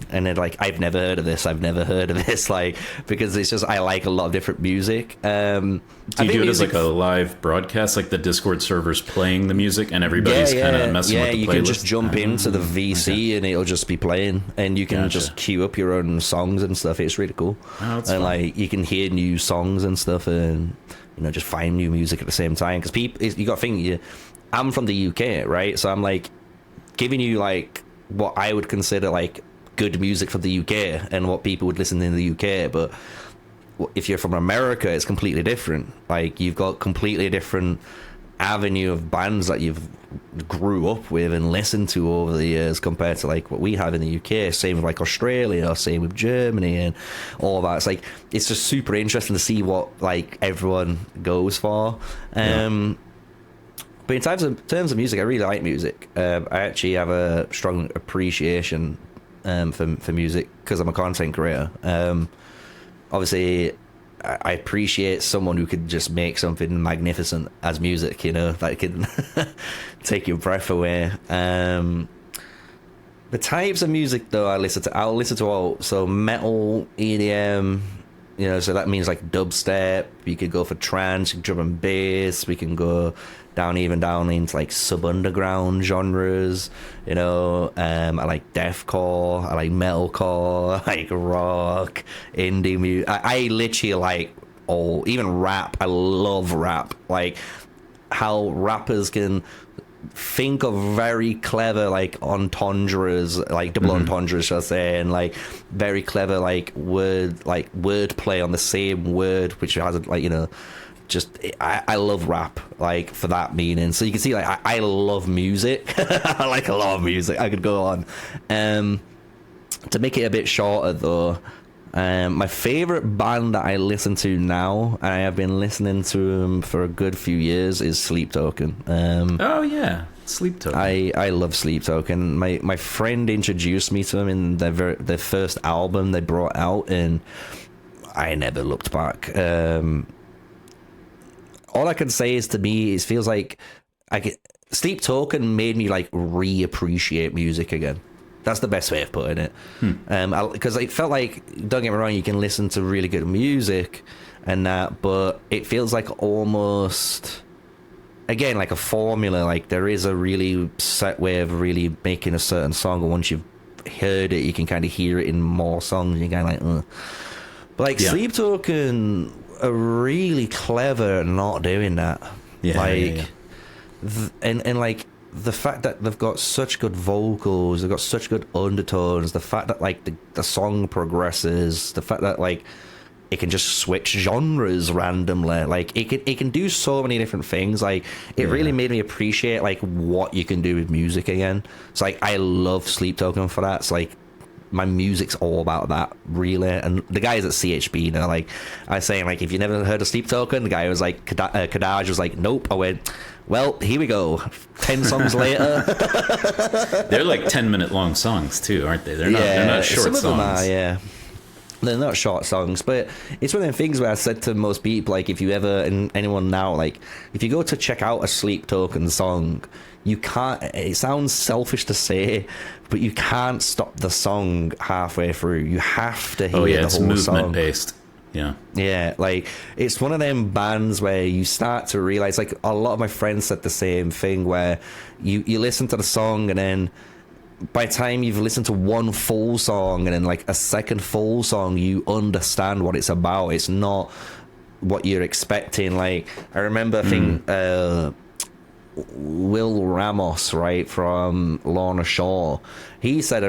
And then like, I've never heard of this, like, because it's just, I like a lot of different music. Do you do it as like a live broadcast, like the Discord servers playing the music and everybody's kind of messing with the playlist? Yeah, you can just jump into the VC and it'll just be playing, and you can just queue up your own songs and stuff. It's really cool. Oh, that's and fun. Like, you can hear new songs and stuff, and you know, just find new music at the same time. Because people, you got to think, I'm from the UK, right? So I'm like giving you like what I would consider like good music from the UK and what people would listen in the UK, but if you're from America, it's completely different. Like, you've got completely different avenue of bands that you've grew up with and listened to over the years compared to like what we have in the UK. Same with like Australia, or same with Germany and all that. It's like, it's just super interesting to see what like everyone goes for. But in terms of music, I really like music. I actually have a strong appreciation for music because I'm a content creator. Obviously, I appreciate someone who could just make something magnificent as music, you know, that can take your breath away. The types of music though I'll listen to all, so metal, EDM, you know, so that means like dubstep. You could go for trance, drum and bass. We can go down into like sub underground genres, you know. I like deathcore, I like metalcore, I like rock, indie music. I literally like all, even rap. I love rap, like how rappers can think of very clever like entendres, like double entendres, shall I say, and like very clever like word play on the same word, which has like, you know, just I love rap like for that meaning. So you can see like I love music. I like a lot of music. I could go on. To make it a bit shorter though, my favorite band that I listen to now, and I have been listening to them for a good few years, is Sleep Token. Oh yeah, Sleep Token. I love Sleep Token. My friend introduced me to them in their first album they brought out, and I never looked back. All I can say is, to me, it feels like Sleep Token made me like reappreciate music again. That's the best way of putting it. Because it felt like, don't get me wrong, you can listen to really good music and that, but it feels like almost, again, like a formula. Like there is a really set way of really making a certain song, and once you've heard it, you can kind of hear it in more songs. You're kind of like, ugh. But like Sleep Token are really clever at not doing that. And like, the fact that they've got such good vocals, they've got such good undertones, the fact that like the song progresses, the fact that like it can just switch genres randomly, like it can do so many different things. Like it really made me appreciate like what you can do with music again. So like I love Sleep Token for that. It's like my music's all about that, really. And the guys at CHB, you know, like I was saying, like, if you never heard of Sleep Token, the guy was like, Kadaj was like, nope. I went, well, here we go. 10 songs later. They're like 10-minute long songs too, aren't they? They're not short some songs. Of them are, yeah. They're not short songs, but it's one of them things where I said to most people, like, if you ever, and anyone now, like, if you go to check out a Sleep Token song, you can't, it sounds selfish to say, but you can't stop the song halfway through. You have to hear the whole song. It's movement based. Yeah, like it's one of them bands where you start to realize, like a lot of my friends said the same thing, where you listen to the song, and then by the time you've listened to one full song and then like a second full song, you understand what it's about. It's not what you're expecting. Like I remember Will Ramos, right, from Lorna Shore, he said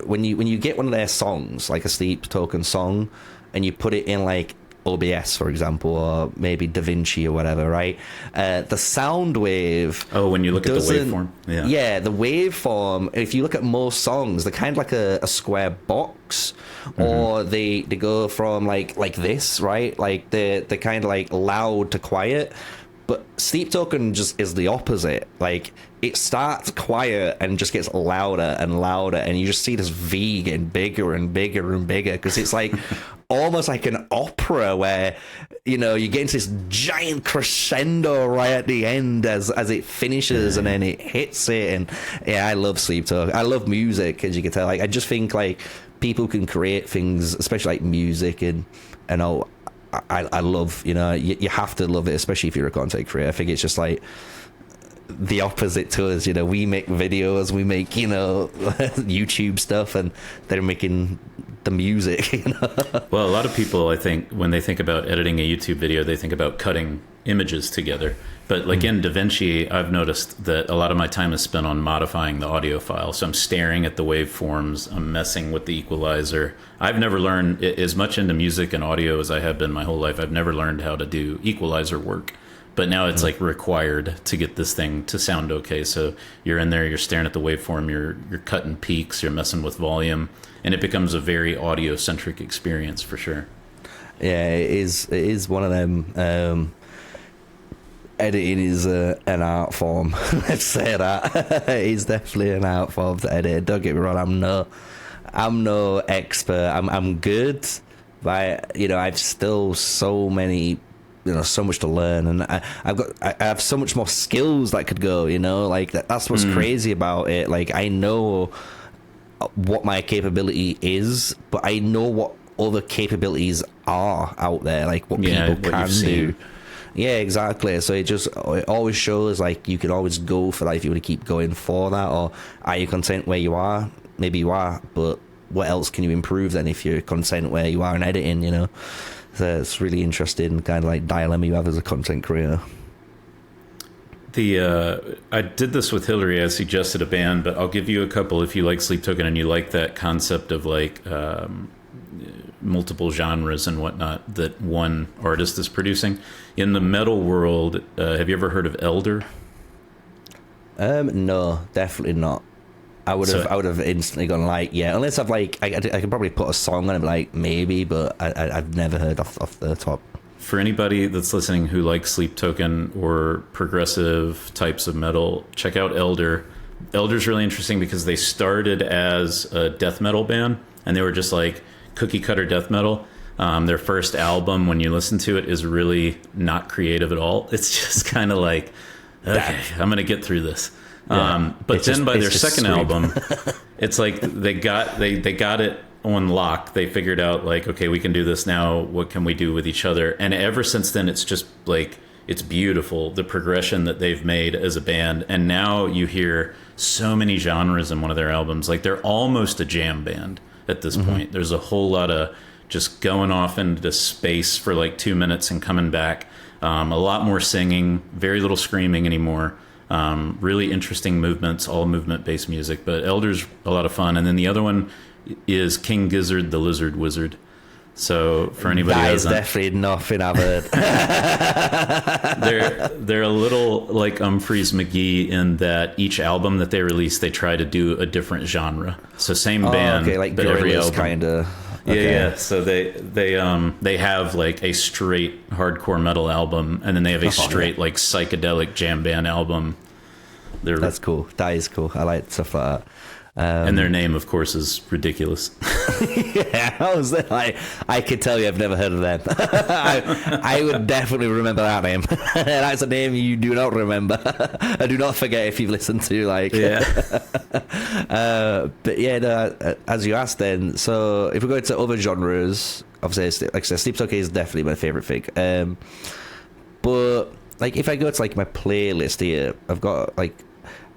when you get one of their songs, like a Sleep Token song, and you put it in like OBS, for example, or maybe DaVinci or whatever, right? The sound wave. Oh, when you look at the waveform. Yeah, the waveform. If you look at most songs, they're kind of like a square box, or they go from like this, right? Like they're kind of like loud to quiet. But Sleep Token just is the opposite. Like it starts quiet and just gets louder and louder, and you just see this V getting bigger and bigger and bigger, because it's like almost like an opera where, you know, you get into this giant crescendo right at the end as it finishes, and then it hits it. And yeah, I love Sleep Token. I love music, as you can tell. Like I just think like people can create things, especially like music, and all. I love, you know, you have to love it, especially if you're a content creator. I think it's just like the opposite to us, you know. We make videos, we make, you know, YouTube stuff, and they're making the music, you know. Well, a lot of people, I think, when they think about editing a YouTube video, they think about cutting images together. But like in DaVinci, I've noticed that a lot of my time is spent on modifying the audio file. So I'm staring at the waveforms, I'm messing with the equalizer. I've never learned, as much into music and audio as I have been my whole life, I've never learned how to do equalizer work. But now it's like required to get this thing to sound okay. So you're in there, you're staring at the waveform, you're cutting peaks, you're messing with volume, and it becomes a very audio-centric experience for sure. Yeah, it is one of them. Editing is an art form. Let's say that. It is definitely an art form to edit. Don't get me wrong, I'm no expert. I'm good, but I've still so many, so much to learn, and I have so much more skills that could go, like that's what's crazy about it. Like, I know what my capability is, but I know what other capabilities are out there, like what people can do. Yeah, exactly. So it always shows, like, you can always go for that if you want to keep going for that. Or are you content where you are? Maybe you are, but what else can you improve then if you're content where you are in editing, So it's really interesting kind of like dilemma you have as a content creator. I did this with Hillary. I suggested a band, but I'll give you a couple if you like Sleep Token and you like that concept of like multiple genres and whatnot that one artist is producing. In the metal world, have you ever heard of Elder? No, definitely not. I would have instantly gone like, yeah, unless I've like I could probably put a song on it, like maybe, but I've never heard off the top. For anybody that's listening who likes Sleep Token or progressive types of metal, check out Elder. Elder's really interesting because they started as a death metal band, and they were just like cookie cutter death metal. Their first album, when you listen to it, is really not creative at all. It's just kind of like, okay, I'm gonna get through this. Yeah, but then by their second album, it's like they got it on lock. They figured out like, okay, we can do this now. What can we do with each other? And ever since then, it's just like, it's beautiful, the progression that they've made as a band. And now you hear so many genres in one of their albums. Like, they're almost a jam band at this point. There's a whole lot of just going off into space for like 2 minutes and coming back. A lot more singing, very little screaming anymore. Really interesting movements, all movement-based music. But Elder's a lot of fun. And then the other one is King Gizzard, the Lizard Wizard. So for anybody that who is definitely nothing I've heard. they're a little like McGee in that each album that they release, they try to do a different genre. So same band, okay, like but every album kind of. Okay. Yeah. So they have like a straight hardcore metal album, and then they have a straight like psychedelic jam band album. That's cool. That is cool. I like stuff like that. And their name, of course, is ridiculous. Yeah, I could tell you I've never heard of them. I would definitely remember that name. That's a name you do not remember. I do not forget if you've listened to, like... Yeah. But yeah, no, as you asked then, so if we go into other genres, obviously, like I said, Sleep Token is definitely my favourite thing. But, like, if I go to, like, my playlist here, I've got, like...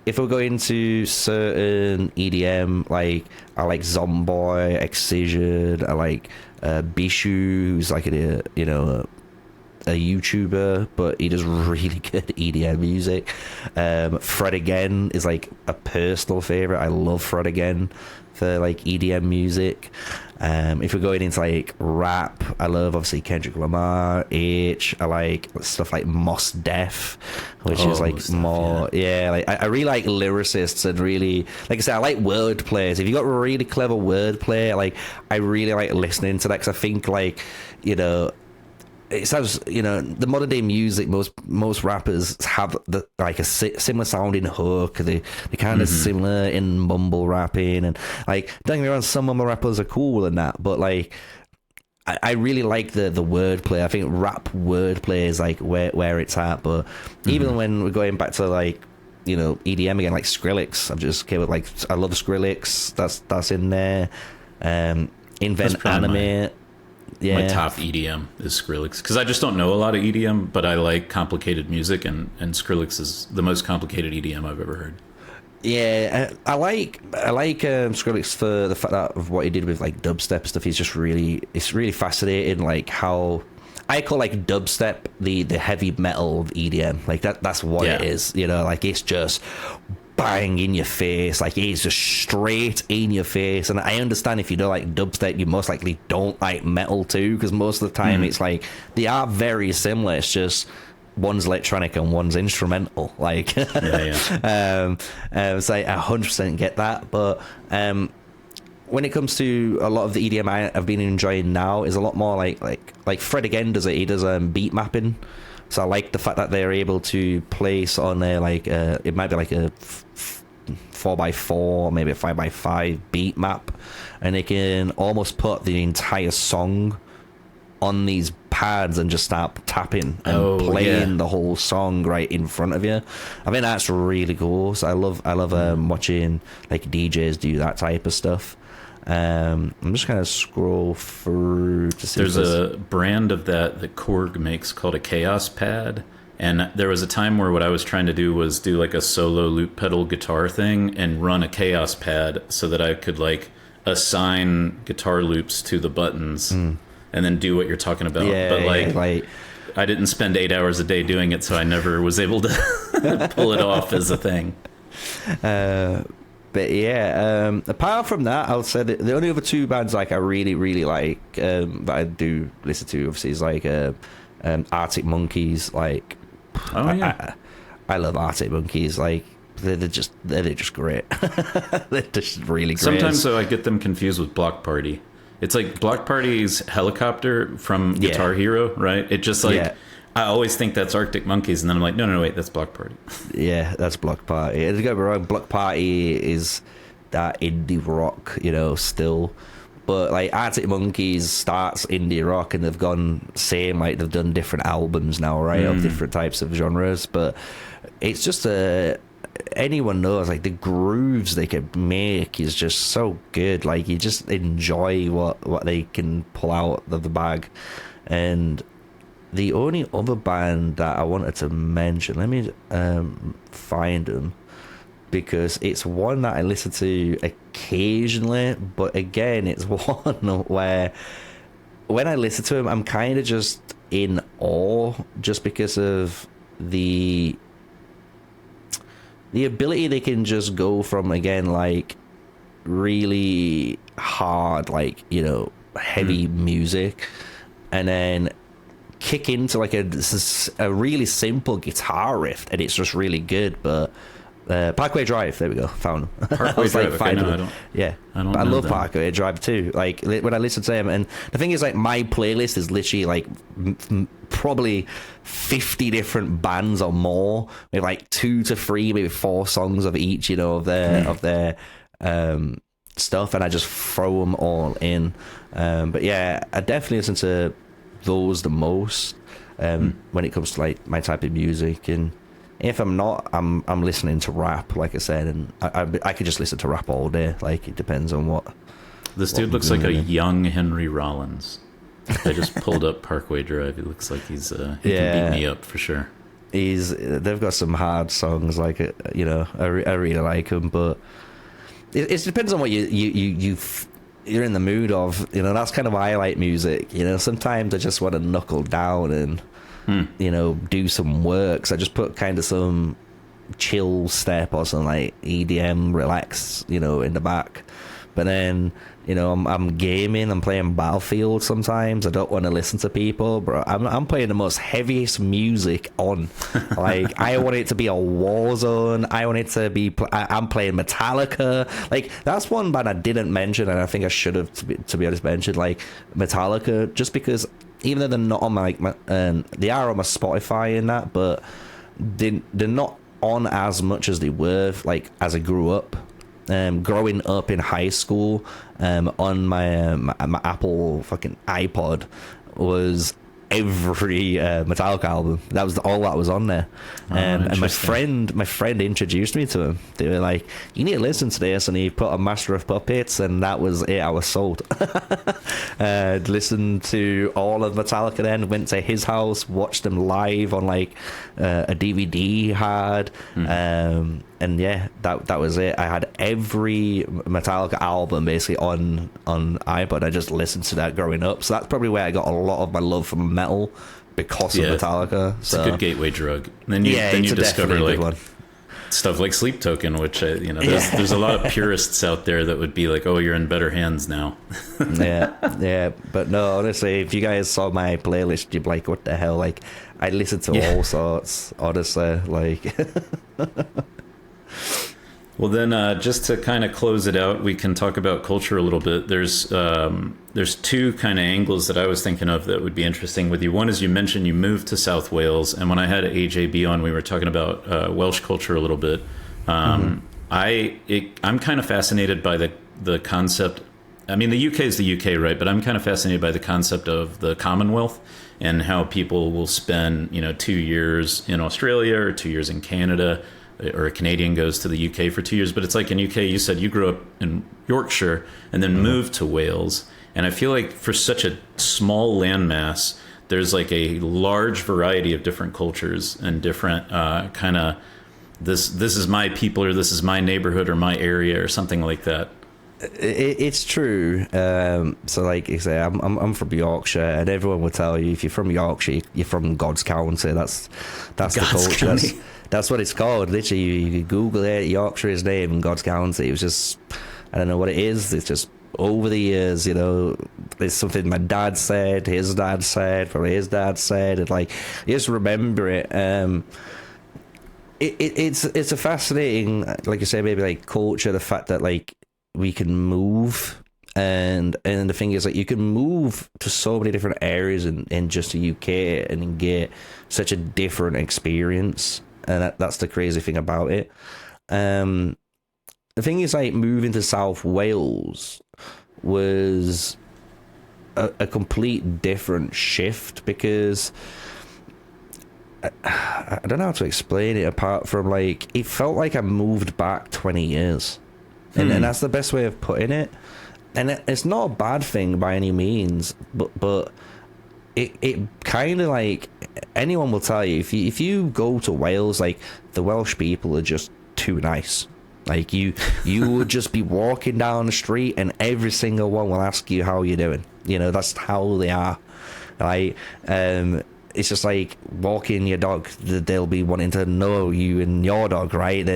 If we go into certain EDM, like I like Zomboy, Excision, I like Bishu, who's like a YouTuber, but he does really good EDM music. Fred Again is like a personal favorite. I love Fred Again for like EDM music. If we're going into like rap, I love obviously Kendrick Lamar, H. I like stuff like Mos Def, which is like more, like I really like lyricists and really, like I said, I like wordplay. So if you got really clever wordplay, like I really like listening to that, because I think like, it sounds, the modern day music, most rappers have like a similar sounding hook. They kind of similar in mumble rapping, and like, don't get me wrong, some mumble rappers are cool and that, but like I really like the wordplay. I think rap wordplay is like where it's at. But even when we're going back to like, EDM again, like Skrillex, I've just came with like, I love Skrillex. That's in there. Invent Anime. My top EDM is Skrillex, because I just don't know a lot of EDM, but I like complicated music, and Skrillex is the most complicated EDM I've ever heard. Yeah, I like Skrillex for the fact that of what he did with like dubstep stuff. It's really fascinating, like how I call like dubstep the heavy metal of EDM. Like that's what it is, like it's just bang in your face, like it's just straight in your face. And I understand if you don't like dubstep, you most likely don't like metal too, because most of the time it's like they are very similar. It's just one's electronic and one's instrumental. Like, so I 100% get that. But when it comes to a lot of the EDM I've been enjoying now, is a lot more like Fred Again does it. He does beat mapping. So I like the fact that they're able to place on there, like, it might be like a 4x4, maybe a 5x5 beat map, and they can almost put the entire song on these pads and just start tapping and playing the whole song right in front of you. I think that's really cool. So I love watching like DJs do that type of stuff. I'm just kind of scroll through to see. There's a brand of that Korg makes called a Chaos Pad. And there was a time where what I was trying to do was do like a solo loop pedal guitar thing and run a Chaos Pad so that I could like assign guitar loops to the buttons and then do what you're talking about. But like I didn't spend 8 hours a day doing it, so I never was able to pull it off as a thing. But yeah, apart from that, I'll say that the only other two bands like I really, really like that I do listen to, obviously, is like Arctic Monkeys. Like, I love Arctic Monkeys. Like, they're just great. They're just really great. Sometimes though, I get them confused with Block Party. It's like Block Party's Helicopter from Guitar Hero, right? It just like I always think that's Arctic Monkeys, and then I'm like, no, wait, that's Block Party. Yeah, that's Block Party. Don't get me wrong, Block Party is that indie rock, still. But like Arctic Monkeys starts indie rock, and they've gone same, like they've done different albums now, right, of different types of genres. But it's just anyone knows like the grooves they can make is just so good. Like you just enjoy what they can pull out of the bag. And the only other band that I wanted to mention, let me find them, because it's one that I listen to occasionally, but again, it's one where when I listen to him, I'm kind of just in awe, just because of the ability they can just go from, again, like really hard, like, heavy music, and then kick into like a really simple guitar riff, and it's just really good. But Parkway Drive, there we go, found them. Parkway Drive, okay, no, I love Parkway Drive too. Like when I listen to them, and the thing is, like my playlist is literally like probably 50 different bands or more, with like 2 to 3, maybe 4 songs of each, of their stuff, and I just throw them all in. But yeah, I definitely listen to those the most when it comes to like my type of music. And if I'm not, I'm listening to rap, like I said, and I could just listen to rap all day. Like it depends on what. This dude looks like a young Henry Rollins. I just pulled up Parkway Drive. He looks like he can beat me up for sure. They've got some hard songs, like I really like them, but it depends on what you're in the mood of. That's kind of why I like music. Sometimes I just want to knuckle down and do some work, so I just put kind of some chill step or some like EDM relax in the back. But then I'm gaming, I'm playing Battlefield sometimes. I don't want to listen to people, but I'm playing the most heaviest music on. Like I want it to be a war zone. I want it to be I'm playing Metallica. Like that's one band I didn't mention, and I think I should have, to be honest, mentioned like Metallica, just because even though they're not on my they are on my Spotify and that, but they're not on as much as they were like as I grew up. Growing up in high school, on my Apple fucking iPod was every Metallica album. That was all that was on there. And my friend introduced me to him. They were like, "You need to listen to this," and he put on Master of Puppets, and that was it. I was sold. Listened to all of Metallica, then went to his house, watched them live on like a DVD he had. And yeah, that was it. I had every Metallica album basically on iPod. I just listened to that growing up. So that's probably where I got a lot of my love for metal, because of Metallica. It's a good gateway drug. And then you discover like stuff like Sleep Token, which there's a lot of purists out there that would be like, "Oh, you're in better hands now." yeah. But no, honestly, if you guys saw my playlist, you'd be like, "What the hell?" Like, I listen to all sorts. Honestly, like. Well, then, just to kind of close it out, we can talk about culture a little bit. There's 2 kind of angles that I was thinking of that would be interesting with you. One is, you mentioned you moved to South Wales, and when I had AJB on, we were talking about Welsh culture a little bit. I'm kind of fascinated by the concept I mean, the UK is the UK, right? But I'm kind of fascinated by the concept of the Commonwealth and how people will spend, 2 years in Australia or 2 years in Canada, or a Canadian goes to the UK for 2 years. But it's like in UK, you said you grew up in Yorkshire and then moved to Wales. And I feel like for such a small landmass, there's like a large variety of different cultures and different kind of this is my people, or this is my neighborhood or my area or something like that. It's true. So like I say, I'm from Yorkshire, and everyone will tell you if you're from Yorkshire, you're from God's County. That's God's the culture. County. That's what it's called. Literally, you Google it, Yorkshire's name, and God's County. It was just, I don't know what it is. It's just over the years, it's something my dad said, his dad said, probably his dad said, and like, you just remember it. It's a fascinating, like you say, maybe like culture. The fact that like we can move, and the thing is like you can move to so many different areas in just the UK and get such a different experience, and that's the crazy thing about it. The thing is, like, moving to South Wales was a complete different shift, because I don't know how to explain it apart from like it felt like I moved back 20 years. And that's the best way of putting it. And it's not a bad thing by any means, but it kind of like, anyone will tell you, if you go to Wales, like, the Welsh people are just too nice. Like, you would just be walking down the street and every single one will ask you how you're doing. That's how they are. Like, it's just like walking your dog, they'll be wanting to know you and your dog, right?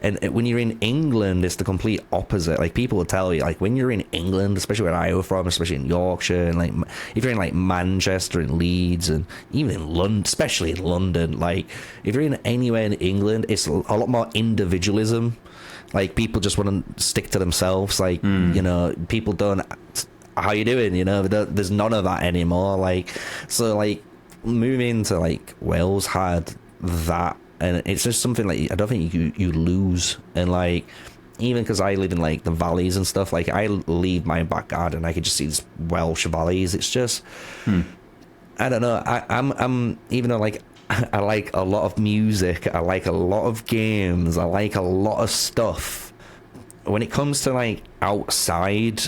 And when you're in England, it's the complete opposite. Like, people will tell you, like, when you're in England, especially where I was from, especially in Yorkshire, and like if you're in like Manchester and Leeds, and even in London, especially in London, like if you're in anywhere in England, it's a lot more individualism. Like, people just want to stick to themselves. Like, people don't, how you doing? There's none of that anymore. Like, so like, moving to like Wales had that, and it's just something like I don't think you lose. And like, even because I live in like the valleys and stuff, like I leave my back garden, I could just see these Welsh valleys. It's just I don't know, I'm even though like I like a lot of music, I like a lot of games, I like a lot of stuff, when it comes to like outside,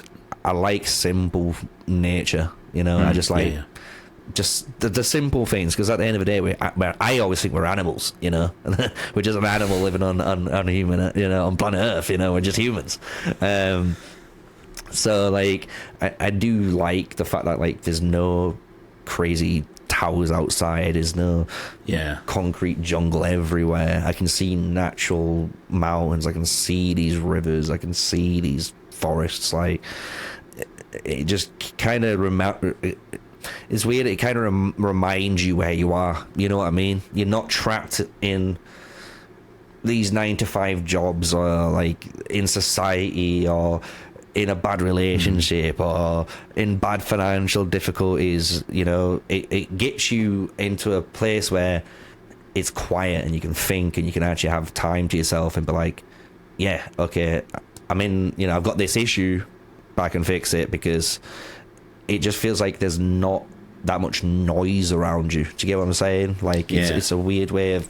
I like simple nature. I just like just the simple things, because at the end of the day, I always think we're animals. We're just an animal living on human, on planet Earth. We're just humans. So like, I do like the fact that like there's no crazy towers outside, there's no concrete jungle everywhere. I can see natural mountains, I can see these rivers, I can see these forests. Like, it just kind of it's weird. It kind of reminds you where you are. You know what I mean? You're not trapped in these 9-to-5 jobs, or like in society, or in a bad relationship, or in bad financial difficulties. It gets you into a place where it's quiet and you can think and you can actually have time to yourself and be like, yeah, okay, I'm in, I've got this issue, but I can fix it, because it just feels like there's not that much noise around you. Do you get what I'm saying? Like, it's a weird way of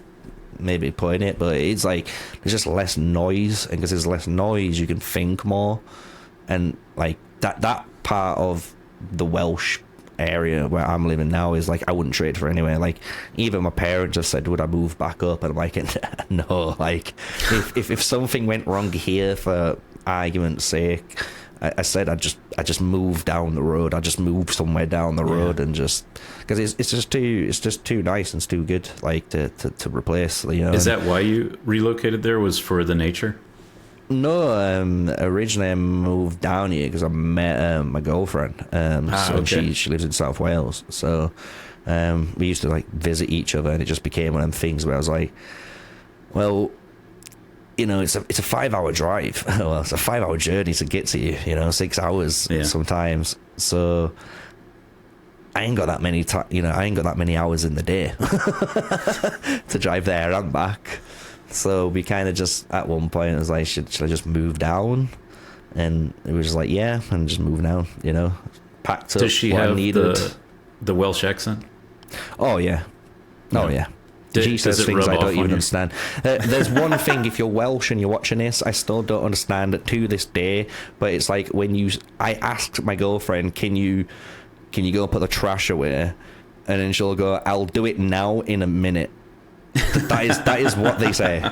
maybe putting it, but it's like there's just less noise, and because there's less noise, you can think more. And like that part of the Welsh area where I'm living now is like, I wouldn't trade for anywhere. Like, even my parents just said, would I move back up? And I'm like, no. Like, if something went wrong here, for argument's sake, I said I just move down the road. I just move somewhere down the road, and just because it's just too nice and it's too good, like to replace. Is that why you relocated there? Was for the nature? No, originally I moved down here because I met my girlfriend. Okay. She lives in South Wales, so we used to like visit each other, and it just became one of them things where I was like, well, it's a 5-hour drive. Well, it's a 5-hour journey to get to you. 6 hours sometimes. So I ain't got that many I ain't got that many hours in the day to drive there and back. So we kind of just, at one point, I was like, should I just move down? And it was just like, yeah, and just moving out, you know, packed up. Does she what I have needed. the Welsh accent? Oh yeah, oh yeah. She says things I don't even understand. There's one thing, if you're Welsh and you're watching this, I still don't understand it to this day. But it's like I asked my girlfriend, can you go put the trash away? And then she'll go, I'll do it now in a minute. That is what they say.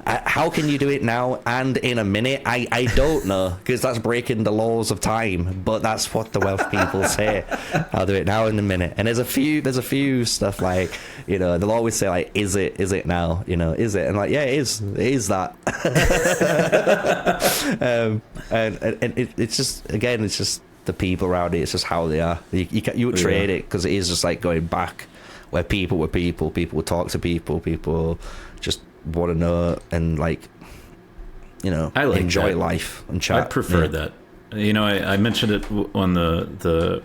How can you do it now and in a minute? I don't know, because that's breaking the laws of time. But that's what the Welsh people say. I'll do it now in a minute. And there's a few stuff like, you know, they'll always say like, is it now? You know, is it? And like, yeah, it is that. And it's just, again, it's just the people around it. It's just how they are. You would trade it, because it is just like going back where people were people would talk to people just want to know and, like, you know, I like enjoy that. life and chat. I prefer that. You know, I mentioned it on the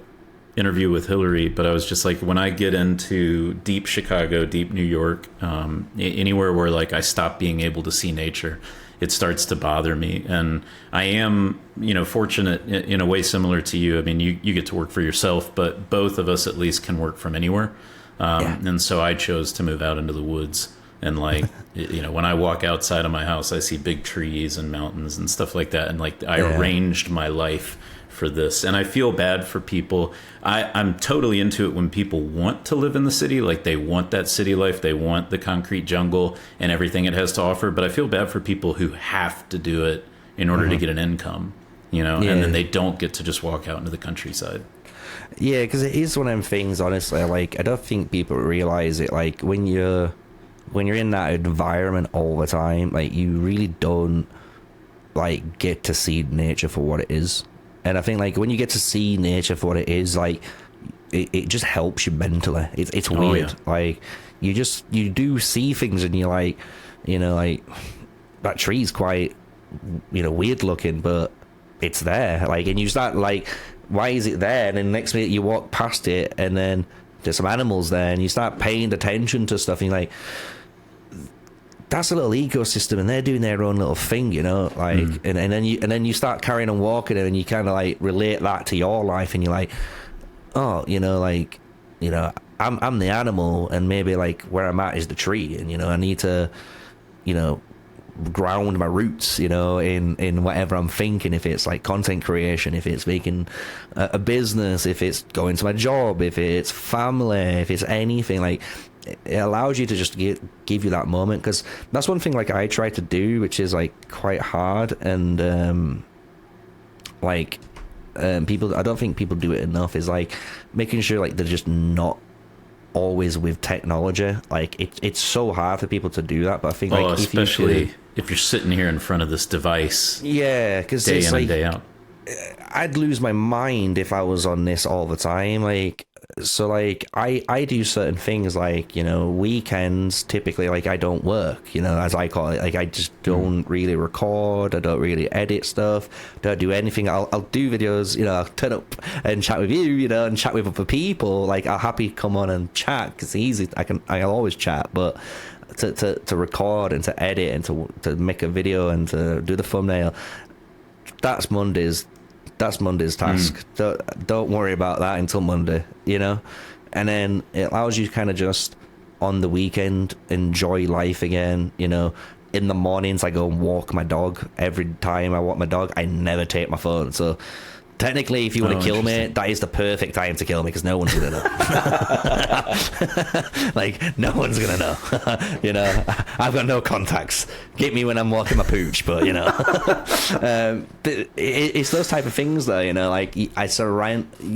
interview with Hillary, but I was just like, when I get into deep Chicago, deep New York, anywhere where like I stop being able to see nature, it starts to bother me. And I am, you know, fortunate in a way similar to you. I mean, you get to work for yourself, but both of us at least can work from anywhere. And so I chose to move out into the woods. And like, you know, when I walk outside of my house, I see big trees and mountains and stuff like that. And like, I arranged my life for this. And I feel bad for people. I'm totally into it when people want to live in the city. Like, they want that city life. They want the concrete jungle and everything it has to offer. But I feel bad for people who have to do it in order to get an income, you know, and then they don't get to just walk out into the countryside. Yeah, because it is one of them things, honestly. Like, I don't think people realize it. Like, when you're in that environment all the time, like, you really don't, like, get to see nature for what it is. And I think, like, when you get to see nature for what it is, like, it just helps you mentally. It's weird. Like, you do see things and you're like, you know, like, that tree's quite, you know, weird looking, but it's there. Like, and you start, like, why is it there? And then next minute you walk past it and then there's some animals there, and you start paying attention to stuff, and you're like, that's a little ecosystem, and they're doing their own little thing, you know, like, and then you start carrying on walking, and you kind of like relate that to your life, and you're like, oh, you know, like, you know, I'm the animal, and maybe like where I'm at is the tree, and, you know, I need to, you know, ground my roots, you know, in whatever I'm thinking, if it's like content creation, if it's making a business, if it's going to my job, if it's family, if it's anything. Like, it allows you to just give you that moment, because that's one thing like I try to do, which is like quite hard, and people, I don't think people do it enough, is like making sure like they're just not always with technology. Like, it's so hard for people to do that, but I think like especially if you're sitting here in front of this device, because day it's in like, and day out, I'd lose my mind if I was on this all the time. Like, so like I do certain things, like, you know, weekends typically, like, I don't work, you know, as I call it. Like, I just don't really record, I don't really edit stuff, don't do anything. I'll do videos, you know, I'll turn up and chat with you, you know, and chat with other people. Like, I'll happy come on and chat, because it's easy. I'll always chat, but to record and to edit and to make a video and to do the thumbnail, that's Monday's task. Don't worry about that until Monday, you know. And then it allows you to kind of just on the weekend enjoy life again, you know. In the mornings I go and walk my dog. Every time I walk my dog, I never take my phone. So technically, if you want to kill me, that is the perfect time to kill me, because no one's gonna know. Like, no one's gonna know. You know, I've got no contacts. Get me when I'm walking my pooch, but, you know. It's those type of things, though. You know, like, you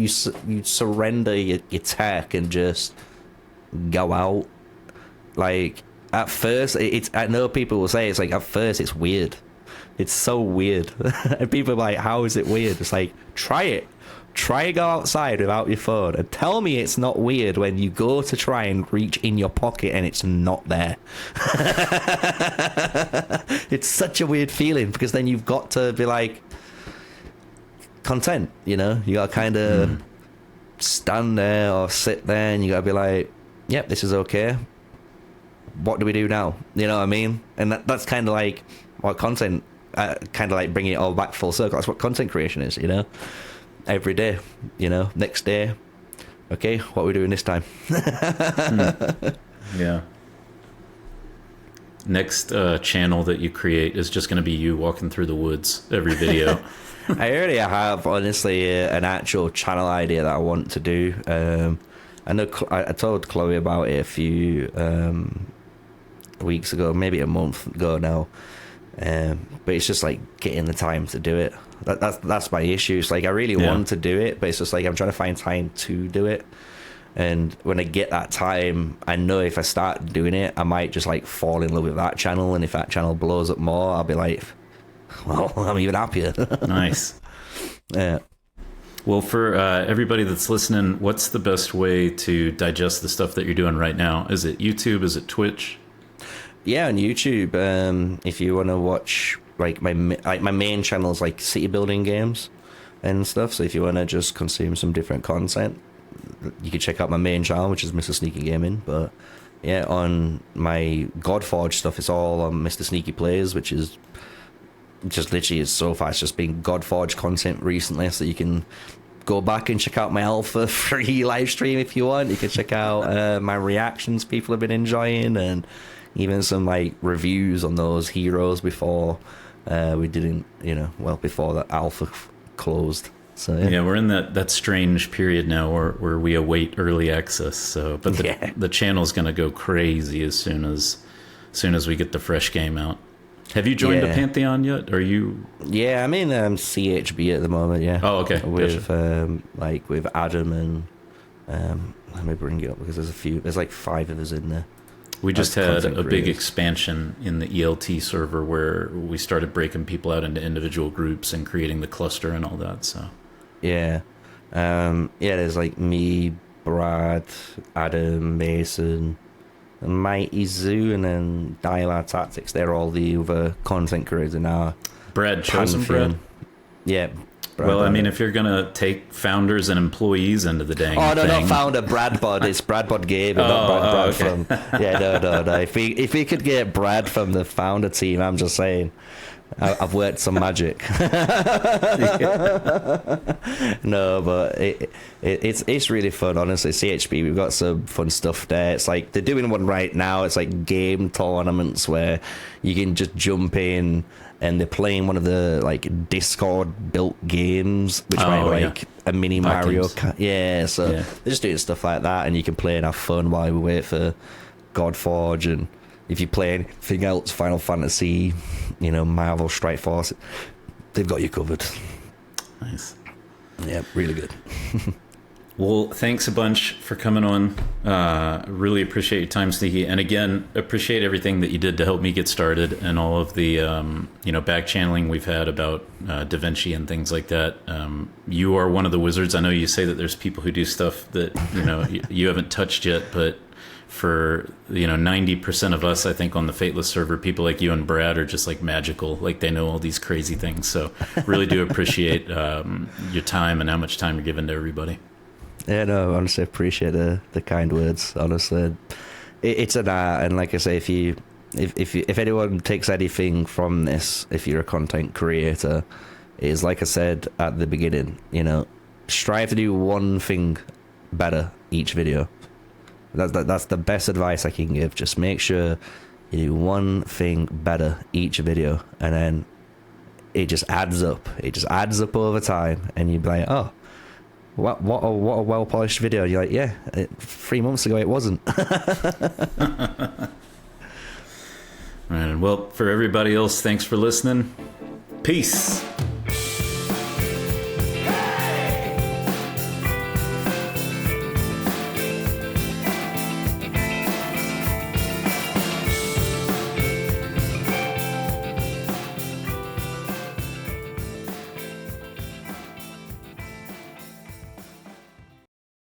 surrender your tech and just go out. Like, at first, I know people will say it's like, at first it's weird. It's so weird. And people are like, how is it weird? It's like, try it. Try to go outside without your phone and tell me it's not weird when you go to try and reach in your pocket and it's not there. It's such a weird feeling, because then you've got to be like content, you know? You got to kind of stand there or sit there, and you got to be like, yep, this is okay. What do we do now? You know what I mean? And that's kind of like what content kind of like bringing it all back full circle. That's what content creation is, you know. Every day, you know, next day, okay, what are we doing this time? Yeah. Next channel that you create is just going to be you walking through the woods every video. I already have, honestly, an actual channel idea that I want to do. I know I told Chloe about it a few weeks ago, maybe a month ago now. But it's just like getting the time to do it. That's my issue. It's like I really want to do it, but it's just like I'm trying to find time to do it. And when I get that time, I know if I start doing it, I might just like fall in love with that channel. And if that channel blows up more, I'll be like, well, I'm even happier. Nice. Yeah. Well, for everybody that's listening, what's the best way to digest the stuff that you're doing right now? Is it YouTube? Is it Twitch? Yeah, on YouTube. If you want to watch like my main channel is like city building games and stuff. So if you want to just consume some different content, you can check out my main channel, which is MrSneakyy Gaming. But yeah, on my Godforge stuff, it's all on MrSneakyy Plays, which is just literally so far it's just been Godforge content recently. So you can go back and check out my alpha free live stream if you want. You can check out my reactions people have been enjoying, and even some like reviews on those heroes before we didn't, you know, well, before the alpha closed. So yeah, we're in that strange period now where we await early access. So, but the channel's going to go crazy as soon as we get the fresh game out. Have you joined a Pantheon yet? Are you? Yeah, I'm in CHB at the moment. Yeah. Oh, okay. With like with Adam and let me bring it up because there's like 5 of us in there. We just had a big expansion in the ELT server where we started breaking people out into individual groups and creating the cluster and all that. So yeah, there's like me, Brad, Adam, Mason, and Mighty Zoo, and then Dial Tactics. They're all the other content creators in our Brad chosen Brad. Yeah. Brad, well, I mean, if you're gonna take founders and employees into the dang no, thing. not founder, Bradbod. It's Bradbod Gabe, not Brad okay. from. Yeah, no. If we could get Brad from the founder team, I'm just saying, I've worked some magic. No, but it's really fun, honestly. CHP, we've got some fun stuff there. It's like they're doing one right now. It's like game tournaments where you can just jump in. And they're playing one of the like Discord built games, which might like a mini Mario. So they're just doing stuff like that, and you can play and have fun while we wait for Godforge. And if you play anything else, Final Fantasy, you know, Marvel Strike Force, they've got you covered. Nice. Yeah, really good. Well, thanks a bunch for coming on. Really appreciate your time, Sneakyy. And again, appreciate everything that you did to help me get started and all of the, back channeling we've had about DaVinci and things like that. You are one of the wizards. I know you say that there's people who do stuff that, you haven't touched yet, but for, 90% of us, I think on the Fateless server, people like you and Brad are just like magical. Like they know all these crazy things. So really do appreciate your time and how much time you're giving to everybody. Yeah, no, honestly, appreciate the kind words. Honestly, it's an art, and like I say, if anyone takes anything from this, if you're a content creator, is like I said at the beginning, strive to do one thing better each video. That's the best advice I can give. Just make sure you do one thing better each video, and then it just adds up. It just adds up over time, and you'd be like, oh. What a well-polished video. You're like, yeah, 3 months ago it wasn't. Right, well, for everybody else, thanks for listening. Peace.